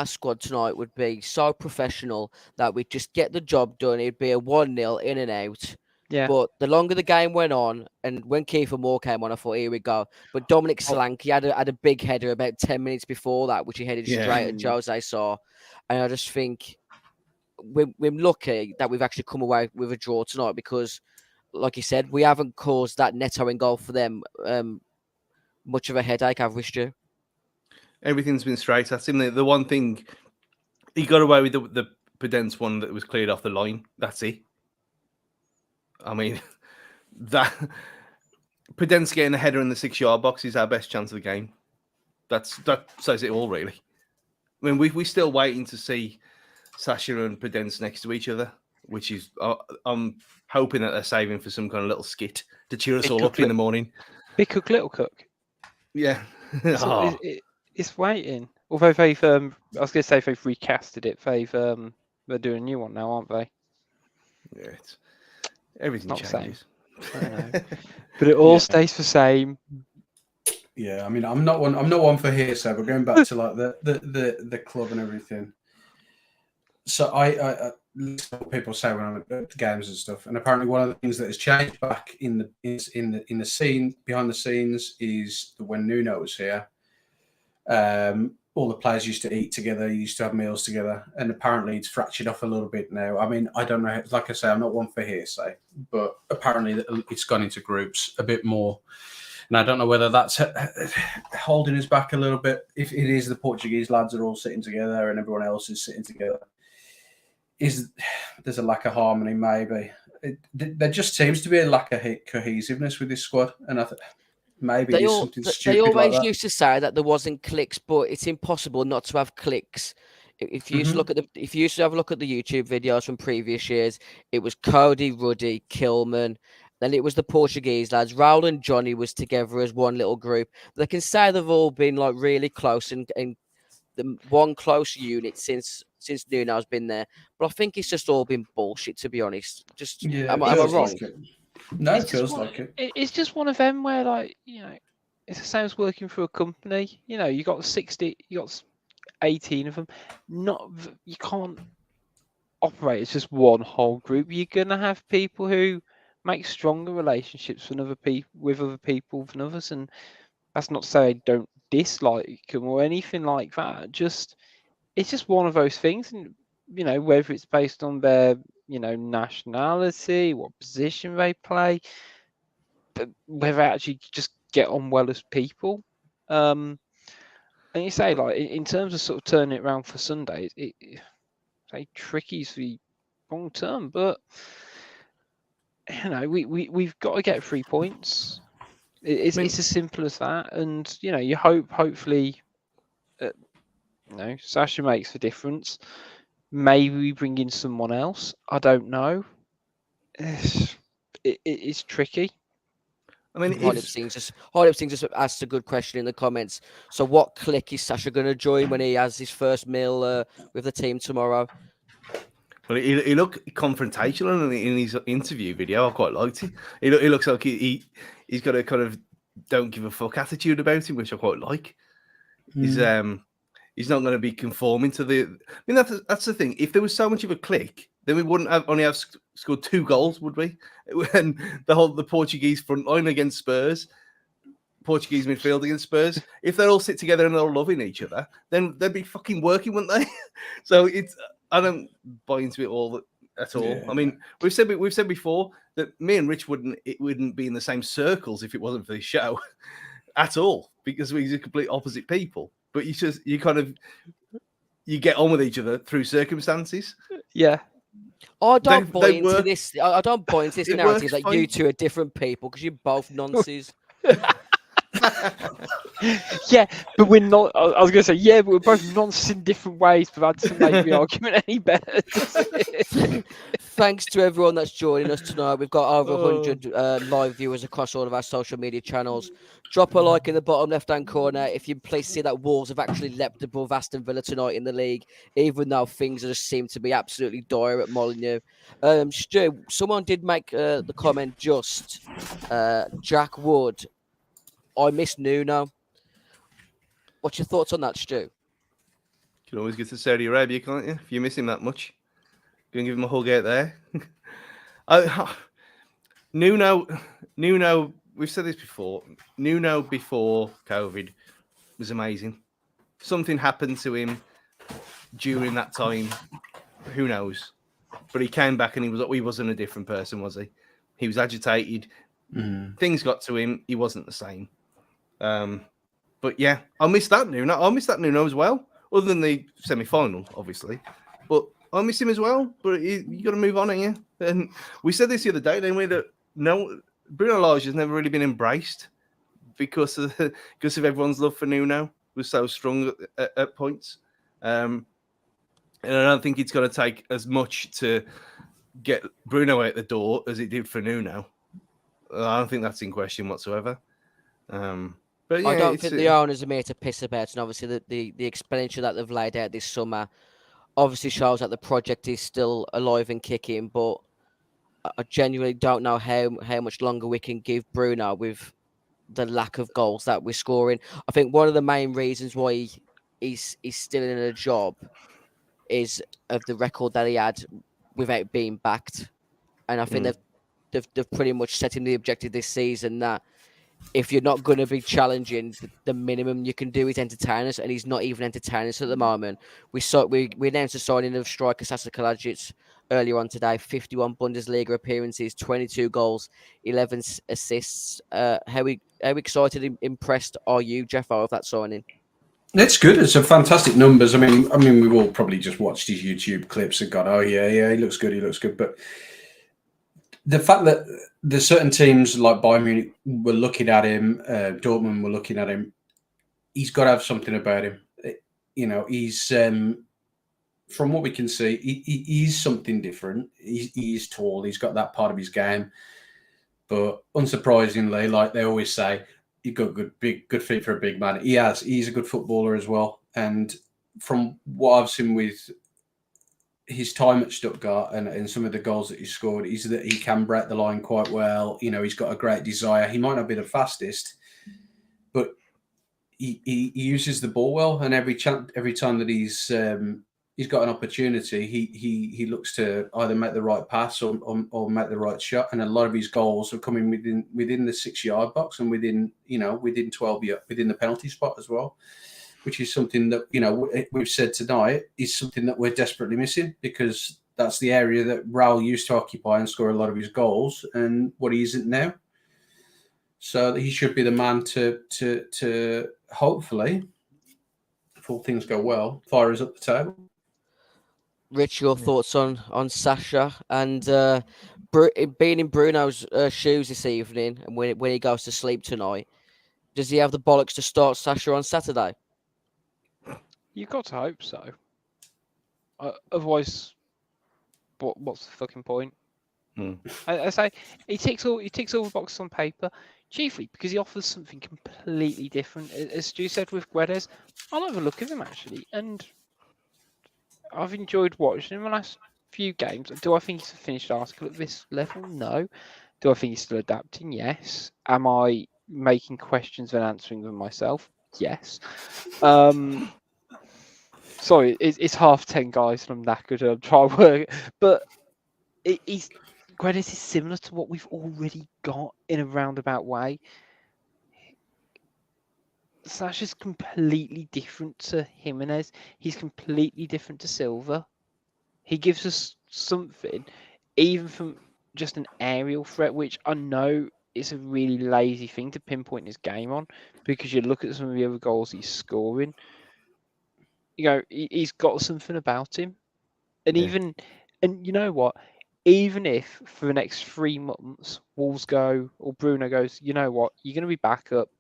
S3: squad tonight would be so professional that we'd just get the job done. It'd be a 1-0 in and out. Yeah. But the longer the game went on, and when Kiefer Moore came on, I thought, here we go. But Dominic Solanke had a big header about 10 minutes before that, which he headed straight at Jose Sarr. And I just think we're lucky that we've actually come away with a draw tonight because, like you said, we haven't caused that Neto in goal for them much of a headache, have we, Stu?
S5: Everything's been straight at him. The one thing, he got away with the Podence one that was cleared off the line. That's it. I mean, that Podence getting a header in the 6-yard box is our best chance of the game. That says it all, really. I mean, we're still waiting to see Sasha and Podence next to each other, which is I'm hoping that they're saving for some kind of little skit to cheer us all up in the morning.
S4: Big Cook, Little Cook.
S5: Yeah,
S4: it's waiting. Although they've, I was going to say they've recasted it. They're doing a new one now, aren't they?
S5: Yeah, everything changes.
S4: I know. But it all stays the same.
S6: Yeah, I mean, I'm not one for hearsay. We're going back to like the club and everything. So I listen to what people say when I'm at the games and stuff. And apparently, one of the things that has changed back in the scene behind the scenes is that when Nuno was here, all the players used to eat together, used to have meals together, and apparently it's fractured off a little bit now. I mean, I don't know. Like I say, I'm not one for hearsay, but apparently it's gone into groups a bit more. And I don't know whether that's holding us back a little bit. If it is the Portuguese lads are all sitting together and everyone else is sitting together, there's a lack of harmony? Maybe there just seems to be a lack of cohesiveness with this squad, and I think maybe it's something stupid.
S3: They always
S6: like that.
S3: used to say that there wasn't clicks, but it's impossible not to have clicks If you used to have a look at the YouTube videos from previous years, it was Cody, Ruddy, Kilman. Then it was the Portuguese lads. Raul and Johnny was together as one little group. They can say they've all been like really close and the one close unit since Nuno's been there. But I think it's just all been bullshit, to be honest. Just am I wrong?
S6: Like it. No, it feels like it.
S4: It's just one of them where, like, you know, it's the same as working for a company. You know, you got 18 of them. You can't operate as just one whole group. You're gonna have people who make stronger relationships with other people than others, and that's not to say I don't dislike them or anything like that. It's just one of those things, and you know, whether it's based on their, you know, nationality, what position they play, but whether they actually just get on well as people. And you say, like, in terms of sort of turning it around for Sunday, it's tricky is the wrong term, but you know, we've got to get 3 points. It's as simple as that, and you know, you hopefully, you know, Sasha makes the difference. Maybe we bring in someone else. I don't know. It's tricky.
S5: I mean,
S3: Hard just asked a good question in the comments. So, what clique is Sasha going to join when he has his first meal with the team tomorrow?
S5: Well, he looked confrontational in his interview video. I quite liked it. He looks like he's got a kind of don't give a fuck attitude about him, which I quite like. He's not going to be conforming to the. I mean, that's the thing. If there was so much of a clique, then we wouldn't only have scored 2 goals, would we? When the Portuguese front line against Spurs, Portuguese midfield against Spurs, if they all sit together and they're all loving each other, then they'd be fucking working, wouldn't they? So I don't buy into it all at all. Yeah. I mean, we've said before that me and Rich wouldn't be in the same circles if it wasn't for this show at all, because we're complete opposite people. But you get on with each other through circumstances.
S4: Yeah.
S3: I don't buy into this narrative that you two are different people because you're both nonsense.
S4: Yeah, but we're not. I was going to say, yeah, but we're both nonsense in different ways, but that doesn't make the argument any better.
S3: Thanks to everyone that's joining us tonight. We've got over 100 live viewers across all of our social media channels. Drop a like in the bottom left-hand corner if you please see that Wolves have actually leapt above Aston Villa tonight in the league, even though things just seem to be absolutely dire at Molineux. Stu, someone did make the comment just, Jack Wood, I miss Nuno. What's your thoughts on that, Stu? You
S5: can always get to Saudi Arabia, can't you? If you miss him that much. Go and give him a hug out there. Nuno, we've said this before. Nuno before COVID was amazing. Something happened to him during that time. Who knows? But he came back and he wasn't a different person, was he? He was agitated. Things got to him. He wasn't the same. But yeah, I miss that Nuno. I miss that Nuno as well. Other than the semi-final, obviously. But I miss him as well. But you got to move on, ain't you? And we said this the other day, didn't we? That Bruno Lage has never really been embraced because of everyone's love for Nuno was so strong at points. And I don't think it's going to take as much to get Bruno out the door as it did for Nuno. I don't think that's in question whatsoever. But yeah,
S3: I don't think the owners are here to piss about, and obviously the expenditure that they've laid out this summer obviously shows that the project is still alive and kicking. But I genuinely don't know how much longer we can give Bruno with the lack of goals that we're scoring. I think one of the main reasons why he's still in a job is of the record that he had without being backed, and I think they've pretty much set him the objective this season that if you're not going to be challenging, the minimum you can do is entertain us, and he's not even entertaining us at the moment. We announced the signing of striker Sasa Kalajdzic earlier on today. 51 Bundesliga appearances, 22 goals, 11 assists. How excited and impressed are you, Jeffo, of that signing?
S6: It's good. It's a fantastic numbers. I mean, we've all probably just watched his YouTube clips and gone, "Oh yeah, he looks good." But the fact that there's certain teams like Bayern Munich were looking at him, Dortmund were looking at him, he's got to have something about him. You know, he's from what we can see, he's something different. He's tall. He's got that part of his game. But unsurprisingly, like they always say, he got good feet for a big man. He has. He's a good footballer as well. And from what I've seen with his time at Stuttgart and some of the goals that he scored, is that he can break the line quite well. You know, he's got a great desire. He might not be the fastest, but he uses the ball well. And every time that he's got an opportunity, he looks to either make the right pass or make the right shot. And a lot of his goals are coming within the 6-yard box and within 12 within the penalty spot as well, which is something that, you know, we've said tonight is something that we're desperately missing, because that's the area that Raul used to occupy and score a lot of his goals, and what he isn't now. So he should be the man to hopefully, if all things go well, fire us up the table.
S3: Rich, your thoughts on Sasha and being in Bruno's shoes this evening, and when he goes to sleep tonight, does he have the bollocks to start Sasha on Saturday?
S4: You've got to hope so. Otherwise, what's the fucking point? I say he ticks all the boxes on paper, chiefly because he offers something completely different. As Stu said with Guedes, I'll have a look at him actually, and I've enjoyed watching him the last few games. Do I think he's a finished article at this level? No. Do I think he's still adapting? Yes. Am I making questions and answering them myself? Yes. Sorry, it's 10:30, guys, and I'm knackered. I'm trying to work, but Guedes is similar to what we've already got in a roundabout way. Sasha's completely different to Jimenez. He's completely different to Silva. He gives us something, even from just an aerial threat, which I know is a really lazy thing to pinpoint his game on, because you look at some of the other goals he's scoring. You know, he's got something about him. And and you know what? Even if for the next 3 months, Wolves go, or Bruno goes, you know what? You're going to be back up.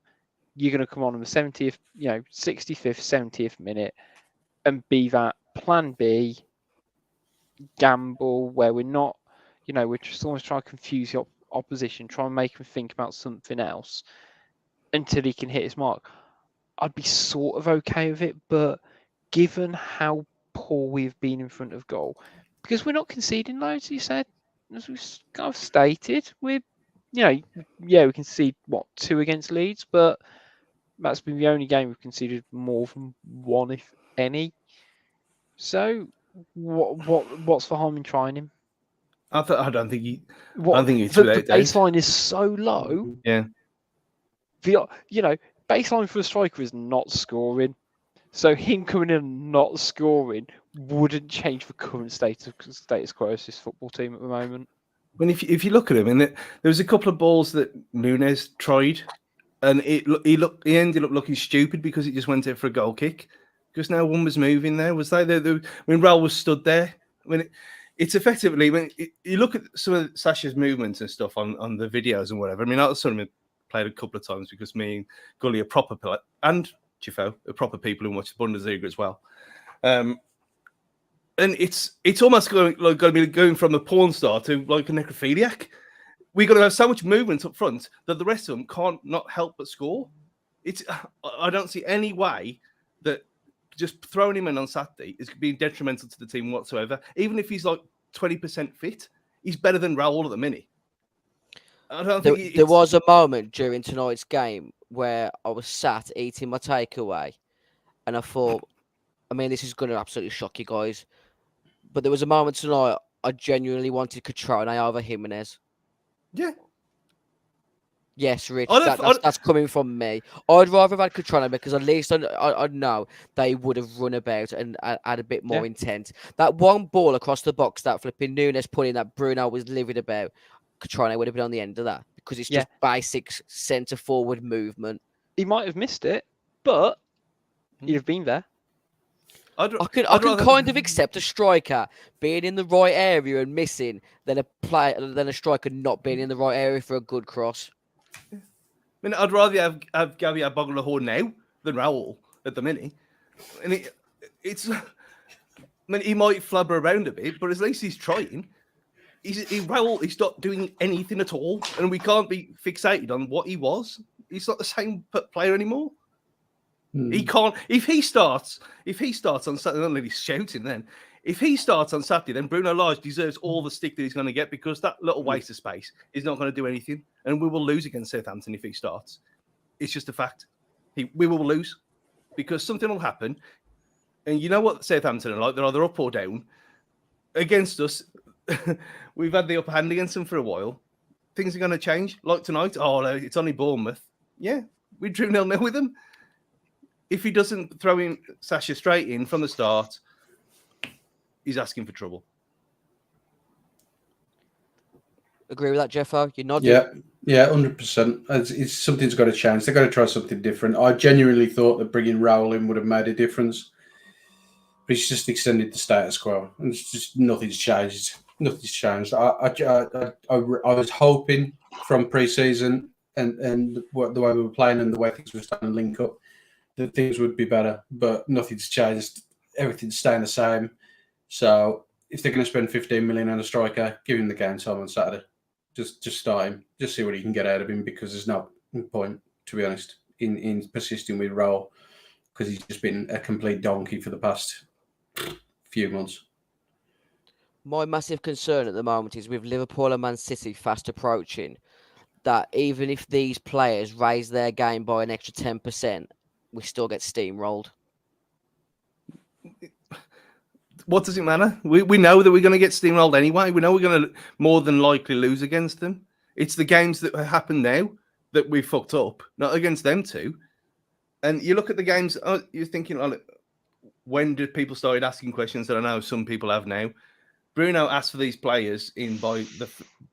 S4: You're going to come on in the 70th, 65th, 70th minute and be that plan B gamble where we're not, we're just almost trying to confuse the opposition, try and make him think about something else until he can hit his mark. I'd be sort of okay with it, but given how poor we've been in front of goal, because we're not conceding loads, you said, as we've kind of stated, we concede 2 against Leeds, but that's been the only game we've conceded more than 1, if any. So, what's the harm in trying him?
S5: I don't think he.
S3: I
S5: think it's
S3: the baseline is so low.
S5: Yeah.
S3: Baseline for a striker is not scoring. So him coming in and not scoring wouldn't change the current status quo of this football team at the moment.
S5: When if you look at him, and there was a couple of balls that Nunes tried, and he ended up looking stupid because he just went in for a goal kick, because no one was moving there. Was they? When Raul was stood there. It's effectively, when you look at some of Sasha's movements and stuff on the videos and whatever. I mean, I sort of played a couple of times because me and Gully are proper player, and Chifo are proper people who watch the Bundesliga as well. And it's almost going to be going from a porn star to like a necrophiliac. We're going to have so much movement up front that the rest of them can't not help but score. I don't see any way that just throwing him in on Saturday is being detrimental to the team whatsoever. Even if he's like 20% fit, he's better than Raul at the minute. I don't think
S3: there was a moment during tonight's game where I was sat eating my takeaway, and I thought, I mean, this is going to absolutely shock you guys, but there was a moment tonight I genuinely wanted Cutrone over Jimenez.
S5: Yeah.
S3: Yes, Rich, that's coming from me. I'd rather have had Cutrone because at least I know they would have run about and had a bit more intent. That one ball across the box that flipping Nunes put in that Bruno was livid about, Cutrone would have been on the end of that, because it's just basic centre forward movement. He might have missed it, but he'd have been there. I can kind of accept a striker being in the right area and missing than a striker not being in the right area for a good cross.
S5: I mean, I'd rather have Gabby Aboglahor now than Raul at the minute. And it's mean, he might flubber around a bit, but at least he's trying. He's not doing anything at all, and we can't be fixated on what he was. He's not the same player anymore. He can't. If he starts on Saturday, not really shouting then. If he starts on Saturday, then Bruno Lage deserves all the stick that he's going to get because that little waste of space is not going to do anything, and we will lose against Southampton if he starts. It's just a fact. We will lose because something will happen, and you know what Southampton are like? They're either up or down. Against us, we've had the upper hand against them for a while. Things are going to change. Like tonight, it's only Bournemouth. Yeah, we drew 0-0 with them. If he doesn't throw in Sasha straight in from the start, he's asking for trouble.
S3: Agree with that, Jeffo? You're nodding?
S6: Yeah, 100%. It's something's got to change. They've got to try something different. I genuinely thought that bringing Raul in would have made a difference. But he's just extended the status quo. And it's just nothing's changed. Nothing's changed. I was hoping from pre-season and the way we were playing and the way things were starting to link up that things would be better. But nothing's changed. Everything's staying the same. So if they're going to spend 15 million on a striker, give him the game time on Saturday. Just start him. Just see what he can get out of him because there's no point, to be honest, in persisting with Raul because he's just been a complete donkey for the past few months.
S3: My massive concern at the moment is with Liverpool and Man City fast approaching, that even if these players raise their game by an extra 10%, we still get steamrolled.
S5: What does it matter? We know that we're going to get steamrolled anyway. We know we're going to more than likely lose against them. It's the games that happen now that we fucked up, not against them two. And you look at the games, you're thinking, when did people start asking questions that I know some people have now? Bruno asked for these players in by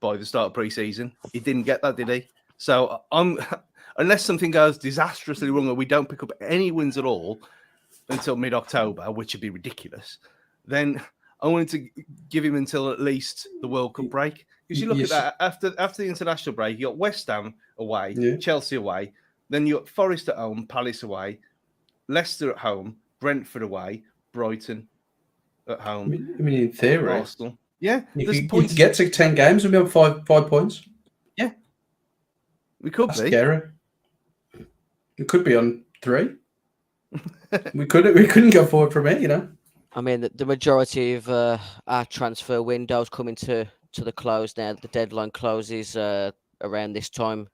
S5: the start of pre-season. He didn't get that, did he? So unless something goes disastrously wrong or we don't pick up any wins at all until mid-October, which would be ridiculous, then I wanted to give him until at least the World Cup break. Because you look at that, after the international break, you got West Ham away, Chelsea away, then you got Forest at home, Palace away, Leicester at home, Brentford away, Brighton at home.
S6: I mean in theory.
S5: Arsenal. Yeah.
S6: If you get to 10 games, we'll be on 5 points.
S5: Yeah. We could be.
S6: Scary. We could be on 3. we couldn't go forward from it, you know.
S3: I mean, the majority of our transfer windows coming to the close now. The deadline closes around this time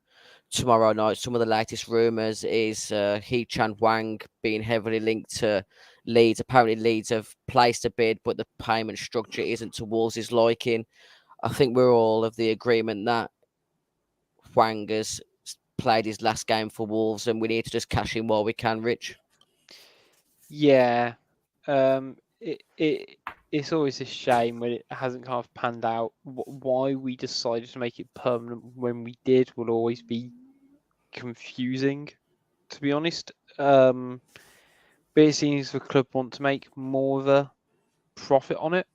S3: tomorrow night. Some of the latest rumours is Hee-Chan Wang being heavily linked to Leeds. Apparently, Leeds have placed a bid, but the payment structure isn't to Wolves' liking. I think we're all of the agreement that Wang has played his last game for Wolves, and we need to just cash in while we can, Rich.
S4: Yeah. It's always a shame when it hasn't kind of panned out. Why we decided to make it permanent when we did will always be confusing, to be honest. But it seems the club want to make more of a profit on it,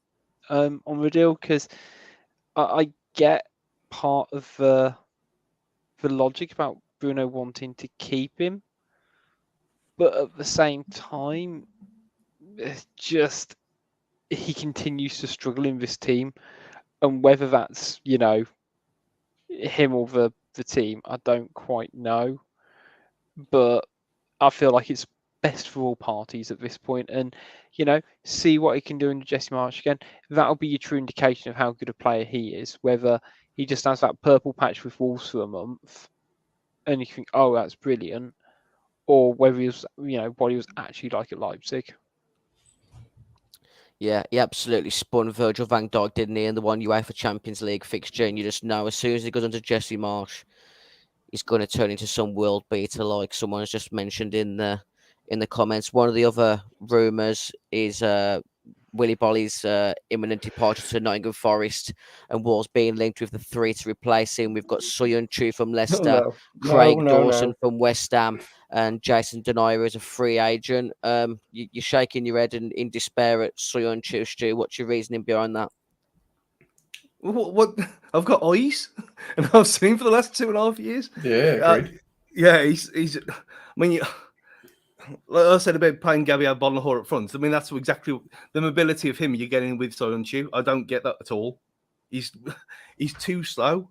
S4: on the deal, because I get part of the logic about Bruno wanting to keep him, but at the same time, it's just he continues to struggle in this team, and whether that's him or the team, I don't quite know. But I feel like it's best for all parties at this point, and see what he can do in Jesse Marsh again. That'll be your true indication of how good a player he is. Whether he just has that purple patch with Wolves for a month, and you think, oh, that's brilliant, or whether he was, what he was actually like at Leipzig.
S3: Yeah, he absolutely spun Virgil van Dijk, didn't he, in the one UEFA Champions League fixture, and you just know as soon as he goes under Jesse Marsh, he's going to turn into some world beater, like someone has just mentioned in the comments. One of the other rumours is Willy Bolly's imminent departure to Nottingham Forest, and Wolves being linked with the 3 to replace him. We've got Soyuncu from Leicester, Craig Dawson from West Ham, and Jason Denayer as a free agent. You're shaking your head in despair at Soyuncu, Stu. What's your reasoning behind that?
S5: What? I've got eyes, and I've seen him for the last 2.5 years.
S6: Yeah, agreed.
S5: Yeah, he's. I mean, like I said about playing Gabriel Bonahor up front. I mean, that's exactly the mobility of him you're getting with Soyuncu. I don't get that at all. He's too slow.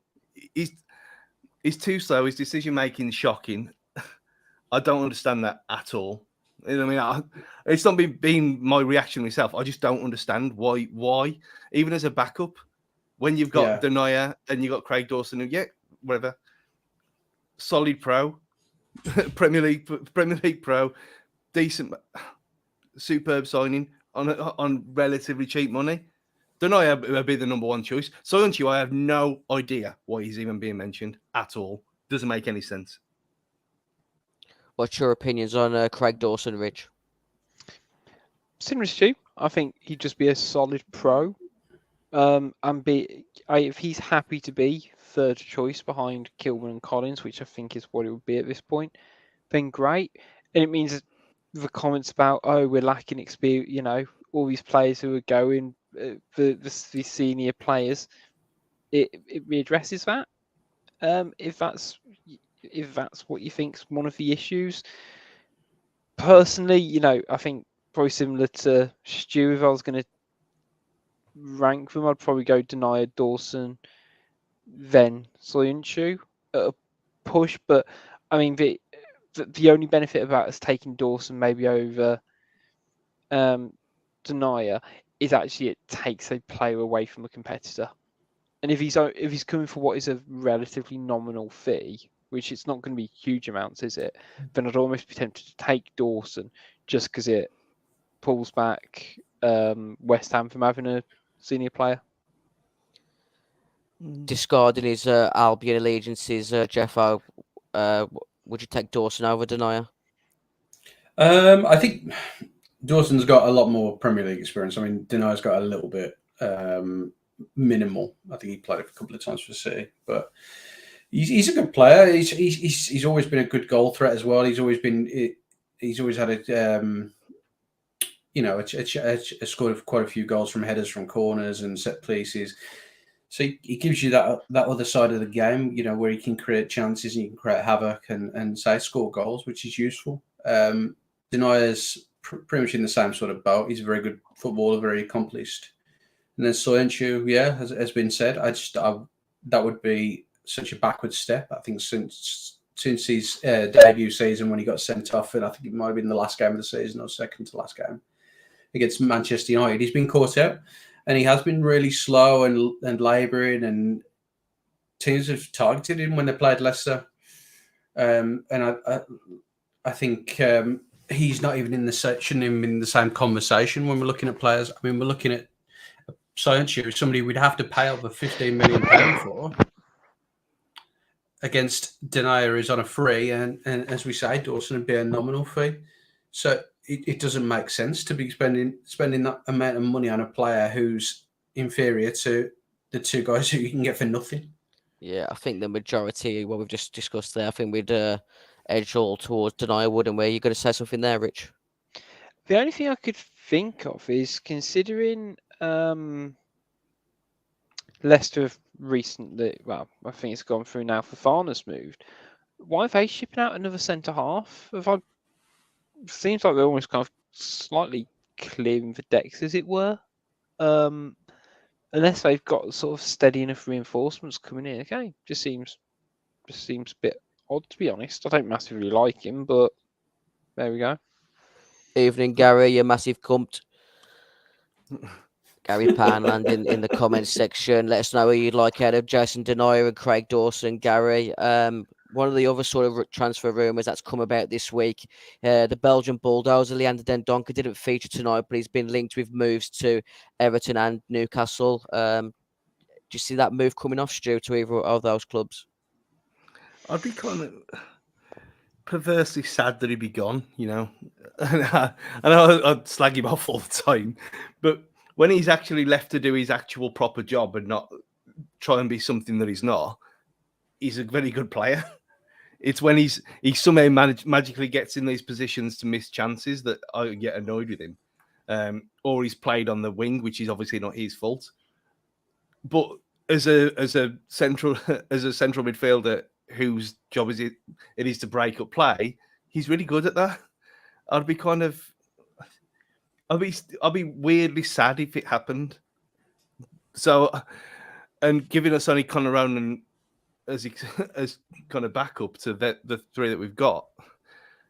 S5: He's too slow. His decision making is shocking. I don't understand that at all. I mean, it's not been my reaction myself. I just don't understand why, even as a backup, when you've got Denayer and you've got Craig Dawson, who, whatever, solid pro, Premier League pro, decent, superb signing on relatively cheap money. Denayer would be the number one choice. Soyuncu, I have no idea why he's even being mentioned at all. Doesn't make any sense.
S3: What's your opinions on Craig Dawson, Rich?
S4: Similar to you, I think he'd just be a solid pro. If he's happy to be third choice behind Kilman and Collins, which I think is what it would be at this point, then great. And it means the comments about, we're lacking experience, all these players who are going, the senior players, it readdresses that. If that's what you think's one of the issues. Personally, I think probably similar to Stu, if I was going to rank them, I'd probably go Denayer, Dawson, then Soyuncu at a push. But I mean, the only benefit about us taking Dawson maybe over Denayer is actually it takes a player away from a competitor. And if he's coming for what is a relatively nominal fee, which it's not going to be huge amounts, is it? Then I'd almost be tempted to take Dawson just because it pulls back West Ham from having a senior player.
S3: Discarding his Albion allegiances, Jeffo, would you take Dawson over Denayer?
S6: I think Dawson's got a lot more Premier League experience. I mean, Denayer's got a little bit minimal. I think he played a couple of times for City, but he's a good player. He's always been a good goal threat as well. He's always had a scored quite a few goals from headers from corners and set pieces. So he gives you that other side of the game, where he can create chances and you can create havoc and score goals, which is useful. Denayer's pretty much in the same sort of boat. He's a very good footballer, very accomplished. And then Soyuncu, has been said. That would be such a backward step. I think since his debut season when he got sent off, and I think it might have been the last game of the season or second to last game against Manchester United, he's been caught out. And he has been really slow and labouring, and teams have targeted him when they played Leicester. And I think he's not even shouldn't even be in the same conversation when we're looking at players. I mean, we're looking at Soyuncu, somebody we'd have to pay over £15 million for, against Denayer, who's on a free, and as we say, Dawson would be a nominal fee. So it doesn't make sense to be spending that amount of money on a player who's inferior to the two guys who you can get for nothing.
S3: Yeah, I think the majority, what we've just discussed there, I think we'd edge all towards Denayer, wouldn't we? You're going to say something there, Rich?
S4: The only thing I could think of is considering Leicester have recently, well, I think it's gone through now, Fofana's moved. Why are they shipping out another centre half? Seems like they're almost kind of slightly clearing the decks, as it were. Unless they've got sort of steady enough reinforcements coming in. Okay, just seems a bit odd, to be honest. I don't massively like him, but there we go.
S3: Evening, Gary, you massive cunt. Gary Panland in the comments section. Let us know who you'd like out of Jason Denayer and Craig Dawson. Gary, one of the other sort of transfer rumours that's come about this week, the Belgian bulldozer Leander Dendoncker didn't feature tonight, but he's been linked with moves to Everton and Newcastle. Do you see that move coming off, Stu, to either of those clubs?
S5: I'd be kind of perversely sad that he'd be gone, I know I'd slag him off all the time, but when he's actually left to do his actual proper job and not try and be something that he's not, he's a very good player. It's when he somehow magically gets in these positions to miss chances that I get annoyed with him. Or he's played on the wing, which is obviously not his fault. But as a central midfielder whose job it is to break up play, he's really good at that. I'd be weirdly sad if it happened. So, and giving us only Conor Ronan as kind of backup to the three that we've got,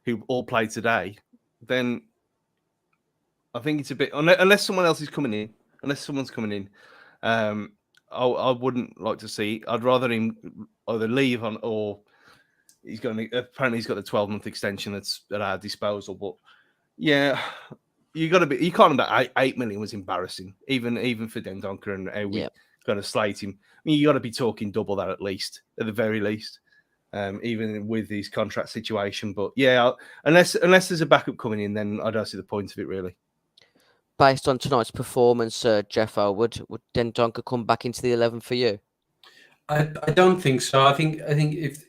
S5: who all played today, then I think it's a bit unless someone else is coming in, unless someone's coming in. I wouldn't like to see. I'd rather him either leave on or apparently he's got the 12-month extension that's at our disposal. But yeah, you can't about 8 million was embarrassing, even for Dendoncker and how we kind of slate him. I mean, you got to be talking double that at the very least, even with his contract situation. But yeah, unless there's a backup coming in, then I don't see the point of it really.
S3: Based on tonight's performance, Jeffo, would Dendoncker come back into the 11 for you?
S6: I don't think so. I think if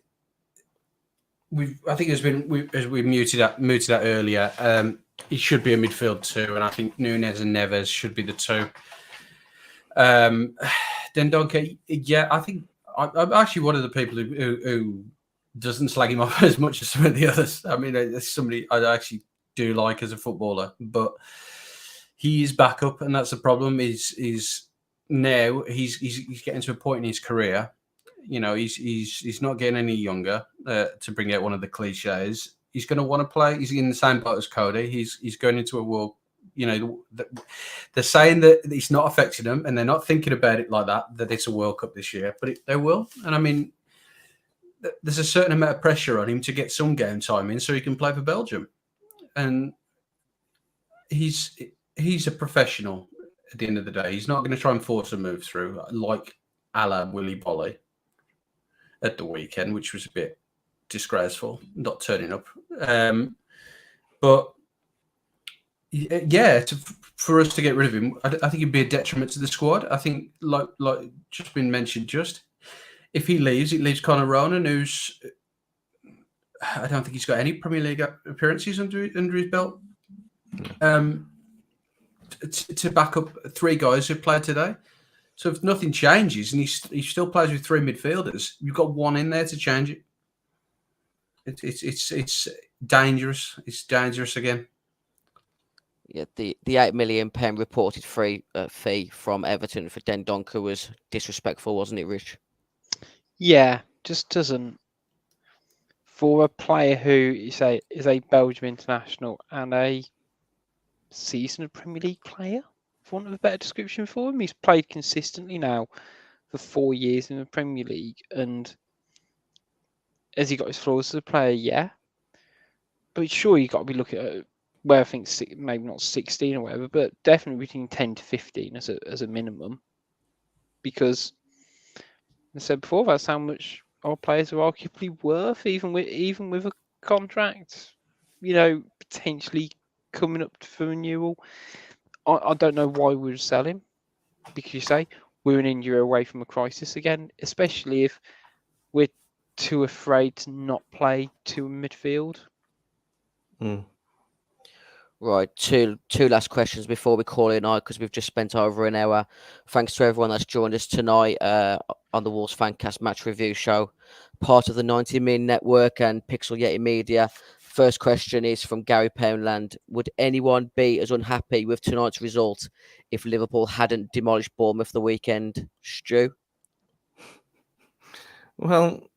S6: as we muted that earlier, it should be a midfield two, and I think Nunes and Neves should be the two. Dendoncker, yeah, I think I'm actually one of the people who doesn't slag him off as much as some of the others. I mean, it's somebody I actually do like as a footballer, but he is back up, and that's the problem. Is now he's getting to a point in his career. You know, he's not getting any younger. To bring out one of the cliches, he's going to want to play. He's in the same boat as Cody. He's going into a world. You know, they're saying that it's not affecting them, and they're not thinking about it like that. That it's a World Cup this year, but they will. And I mean, there's a certain amount of pressure on him to get some game time in, so he can play for Belgium. And he's a professional. At the end of the day, he's not going to try and force a move through like a la Willy Bolly at the weekend, which was a bit disgraceful, not turning up. But yeah, for us to get rid of him, I think it'd be a detriment to the squad. I think, like just been mentioned, if he leaves, it leaves Conor Ronan, who's I don't think he's got any Premier League appearances under his belt. To back up three guys who played today. So if nothing changes and he still plays with three midfielders, you've got one in there to change it. It's dangerous. It's dangerous again.
S3: Yeah, the £8 million reported fee from Everton for Dendoncker was disrespectful, wasn't it, Rich? Yeah, just doesn't. For a player who you say is a Belgium international and a seasoned Premier League player, for want of a better description for him, he's played consistently now for 4 years in the Premier League, and has he got his flaws as a player? Yeah, but sure, you got to be looking at where I think maybe not 16 or whatever, but definitely between 10 to 15 as a minimum, because I said before, that's how much our players are arguably worth, even with a contract, potentially coming up for renewal. I don't know why we would sell him, because you say we're an injury away from a crisis again, especially if we're too afraid to not play to midfield. Right, two last questions before we call it a night, because we've just spent over an hour. Thanks to everyone that's joined us tonight on the Wolves Fancast match review show, part of the 90 Min Network and Pixel Yeti Media. First question is from Gary Poundland. Would anyone be as unhappy with tonight's result if Liverpool hadn't demolished Bournemouth the weekend? Stu?
S5: Well,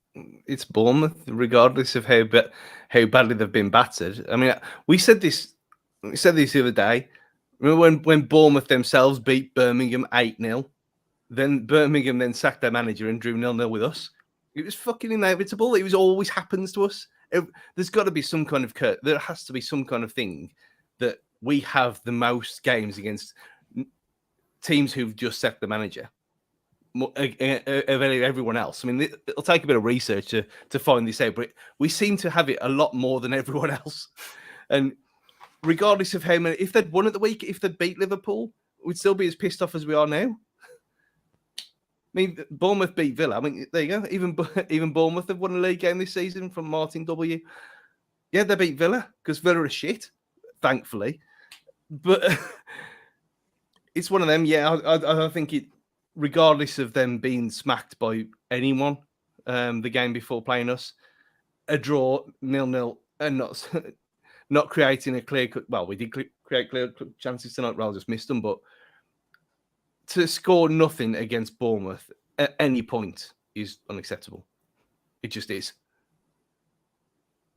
S5: it's Bournemouth, regardless of how badly they've been battered. I mean, we said this the other day. Remember when Bournemouth themselves beat Birmingham 8-0? Then Birmingham then sacked their manager and drew 0-0 with us. It was fucking inevitable. It always happens to us. There's got to be some kind of there has to be some kind of thing that we have the most games against teams who've just sacked the manager of everyone else. I mean, it'll take a bit of research to find this out, but we seem to have it a lot more than everyone else. And regardless of how many, if they'd won at the week, if they'd beat Liverpool, we'd still be as pissed off as we are now. I mean, Bournemouth beat Villa. I mean, there you go. Even Bournemouth have won a league game this season from Martin W. Yeah, they beat Villa because Villa are shit, thankfully. But it's one of them. Yeah, I think it, regardless of them being smacked by anyone, the game before playing us, a draw 0-0 and not creating a clear cut. Well, we did create clear chances tonight. Raul just missed them, but to score nothing against Bournemouth at any point is unacceptable. It just is.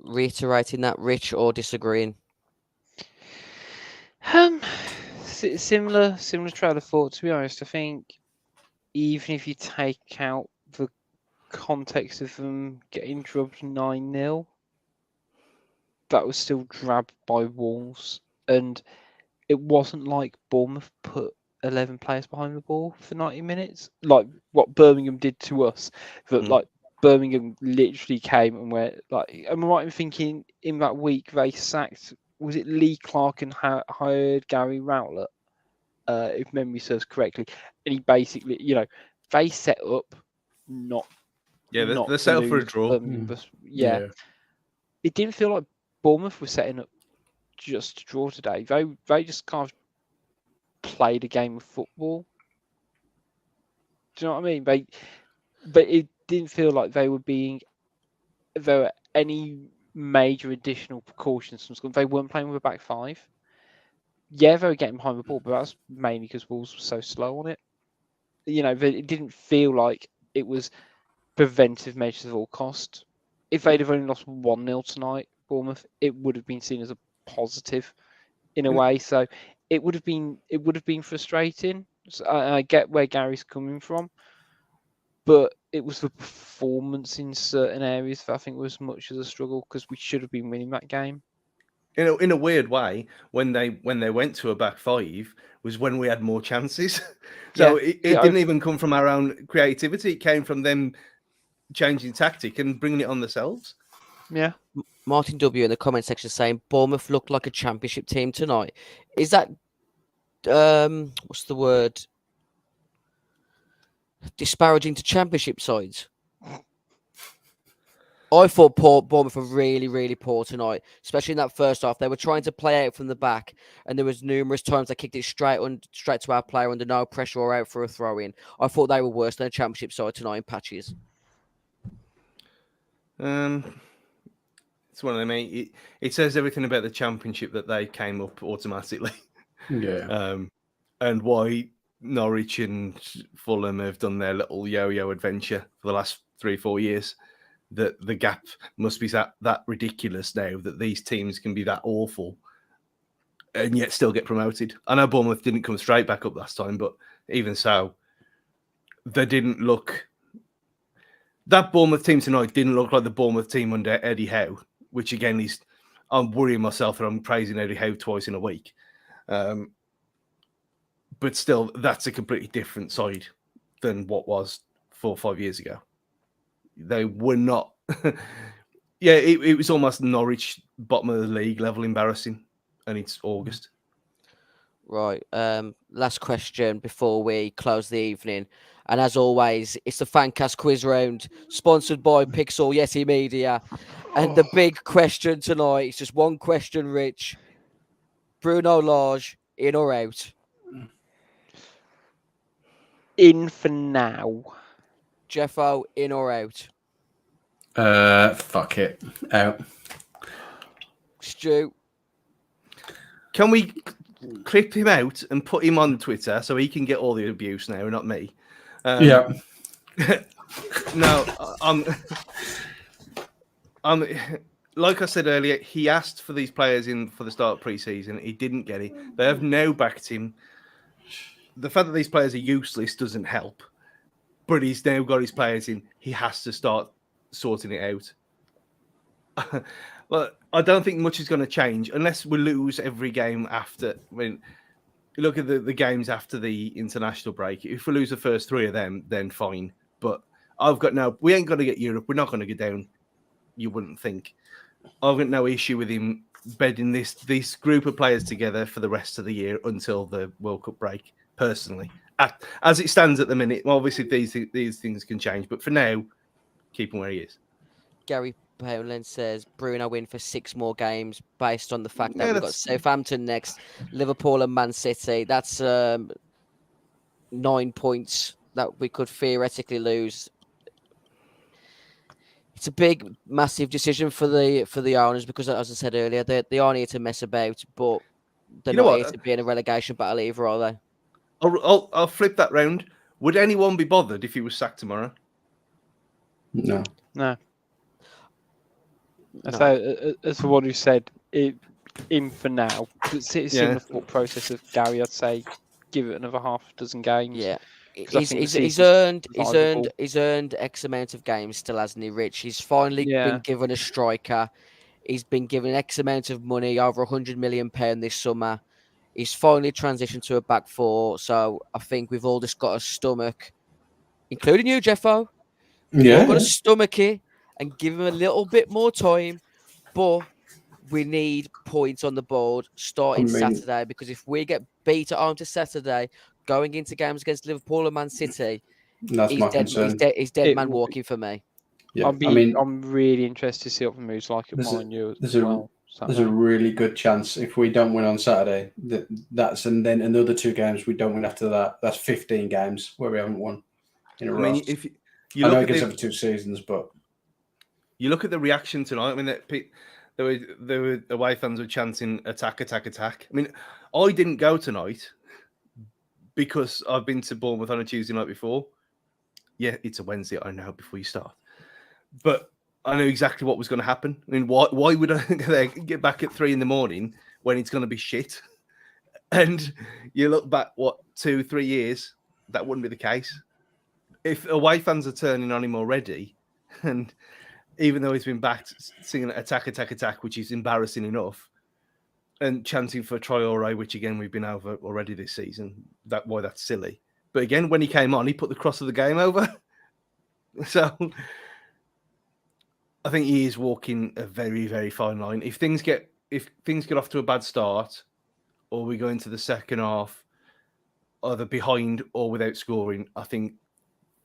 S3: Reiterating that, Rich, or disagreeing?
S4: Similar trail of thought. To be honest, I think even if you take out the context of them getting drubbed 9-0, that was still drabbed by Wolves, and it wasn't like Bournemouth put 11 players behind the ball for 90 minutes, like what Birmingham did to us. That like Birmingham literally came and went like. I'm right in thinking in that week they sacked. Was it Lee Clark and hired Gary Rowlett, if memory serves correctly? And he basically, they set up not.
S5: Yeah,
S4: not
S5: they're
S4: to
S5: set up for a
S4: lose
S5: draw.
S4: But yeah, it didn't feel like Bournemouth was setting up just to draw today. They just kind of played a game of football. Do you know what I mean? But it didn't feel like there were any major additional precautions from school. They weren't playing with a back five. Yeah, they were getting behind the ball, but that's mainly because Wolves were so slow on it. It didn't feel like it was preventive measures at all cost. If they'd have only lost 1-0 tonight, Bournemouth, it would have been seen as a positive in a way. So it would have been frustrating. So I get where Gary's coming from, but it was the performance in certain areas that I think was much as a struggle, because we should have been winning that game.
S5: In a weird way, when they went to a back five was when we had more chances. So it didn't even come from our own creativity. It came from them changing tactic and bringing it on themselves.
S4: Yeah.
S3: Martin W in the comment section saying Bournemouth looked like a championship team tonight. Is that what's the word? Disparaging to championship sides? I thought Bournemouth were really, really poor tonight, especially in that first half. They were trying to play out from the back, and there was numerous times they kicked it straight to our player under no pressure or out for a throw-in. I thought they were worse than a championship side tonight in patches.
S5: It's one of them. It says everything about the championship that they came up automatically.
S6: Yeah.
S5: And why Norwich and Fulham have done their little yo-yo adventure for the last 3-4 years. That the gap must be that ridiculous now that these teams can be that awful and yet still get promoted. I know Bournemouth didn't come straight back up last time, but even so, they didn't look. That Bournemouth team tonight didn't look like the Bournemouth team under Eddie Howe, which again is, I'm worrying myself that I'm praising Eddie Howe twice in a week. But still, that's a completely different side than what was 4 or 5 years ago. They were not. It was almost Norwich bottom of the league level embarrassing, and it's August.
S3: Right. Last question before we close the evening. And as always, it's the Fancast quiz round, sponsored by Pixel Yeti Media. And the big question tonight is just one question, Rich. Bruno Lage, in or out?
S4: In for now.
S3: Jeffo, in or out?
S6: Fuck it. Out.
S3: Stu?
S5: Can we clip him out and put him on Twitter so he can get all the abuse now, not me?
S6: Yeah.
S5: No, like I said earlier, he asked for these players in for the start of pre-season. He didn't get it. They have now backed him. The fact that these players are useless doesn't help, but he's now got his players in. He has to start sorting it out. Well, I don't think much is going to change unless we lose every game after. When you look at the games after the international break, if we lose the first 3 of them, then fine. But we ain't going to get Europe. We're not going to get down. You wouldn't think. I've got no issue with him bedding this group of players together for the rest of the year until the World Cup break. Personally, as it stands at the minute, obviously these things can change, but for now, keep him where he is.
S3: Gary Poland says Bruno win for 6 more games based on the fact that we've got Southampton next, Liverpool and Man City. That's 9 points that we could theoretically lose. it's a big, massive decision for the owners because, as I said earlier, they aren't here to mess about, but they're not here to be in a relegation battle either, are they?
S5: I'll flip that round. Would anyone be bothered if he was sacked tomorrow?
S6: No.
S4: So, as for what you said, in for now, it's in the thought process of Gary. I'd say give it another half dozen games.
S3: Yeah. He's earned X amount of games still, hasn't he, Rich? He's finally been given a striker. He's been given X amount of money, over £100 million this summer. He's finally transitioned to a back four. So I think we've all just got a stomach, including you, Jeffo. We've all got to stomach it and give him a little bit more time. But we need points on the board starting Saturday, because if we get beat at home to Saturday, going into games against Liverpool and Man City,
S6: that's my concern.
S3: He's dead man walking for me.
S6: Yeah,
S4: I'm really interested to see what the moves like at Man U as well.
S6: There's a really good chance if we don't win on Saturday, and then another 2 games we don't win after that. That's 15 games where we haven't won in a row.
S5: I mean, if you
S6: I know
S5: look
S6: it gets over 2 seasons, but
S5: you look at the reaction tonight. I mean, there were away fans were chanting "attack, attack, attack." I mean, I didn't go tonight because I've been to Bournemouth on a Tuesday night before. Yeah, it's a Wednesday. I know before you start, but I know exactly what was going to happen. I mean, why would I get back at 3 a.m. when it's going to be shit? And you look back, 2-3 years, that wouldn't be the case. If away fans are turning on him already, and even though he's been backed singing attack, attack, attack, which is embarrassing enough, and chanting for Traore, which again we've been over already this season, that's silly. But again, when he came on, he put the cross of the game over. So I think he is walking a very, very fine line. If things get off to a bad start, or we go into the second half either behind or without scoring, I think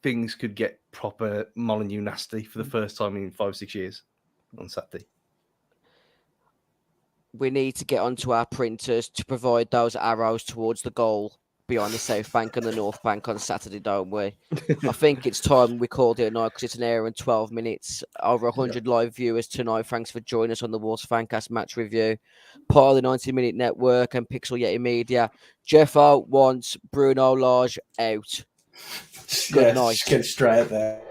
S5: things could get proper Molyneux nasty for the first time in 5-6 years on Saturday.
S3: We need to get onto our printers to provide those arrows towards the goal beyond the South Bank and the North Bank on Saturday, don't we? I think it's time we called it a night because it's an hour and 12 minutes. Over 100 live viewers tonight. Thanks for joining us on the Wolves Fancast match review. Part of the 90-minute network and Pixel Yeti Media. Jeffo wants Bruno Lage out. Good night.
S6: Just get straight there.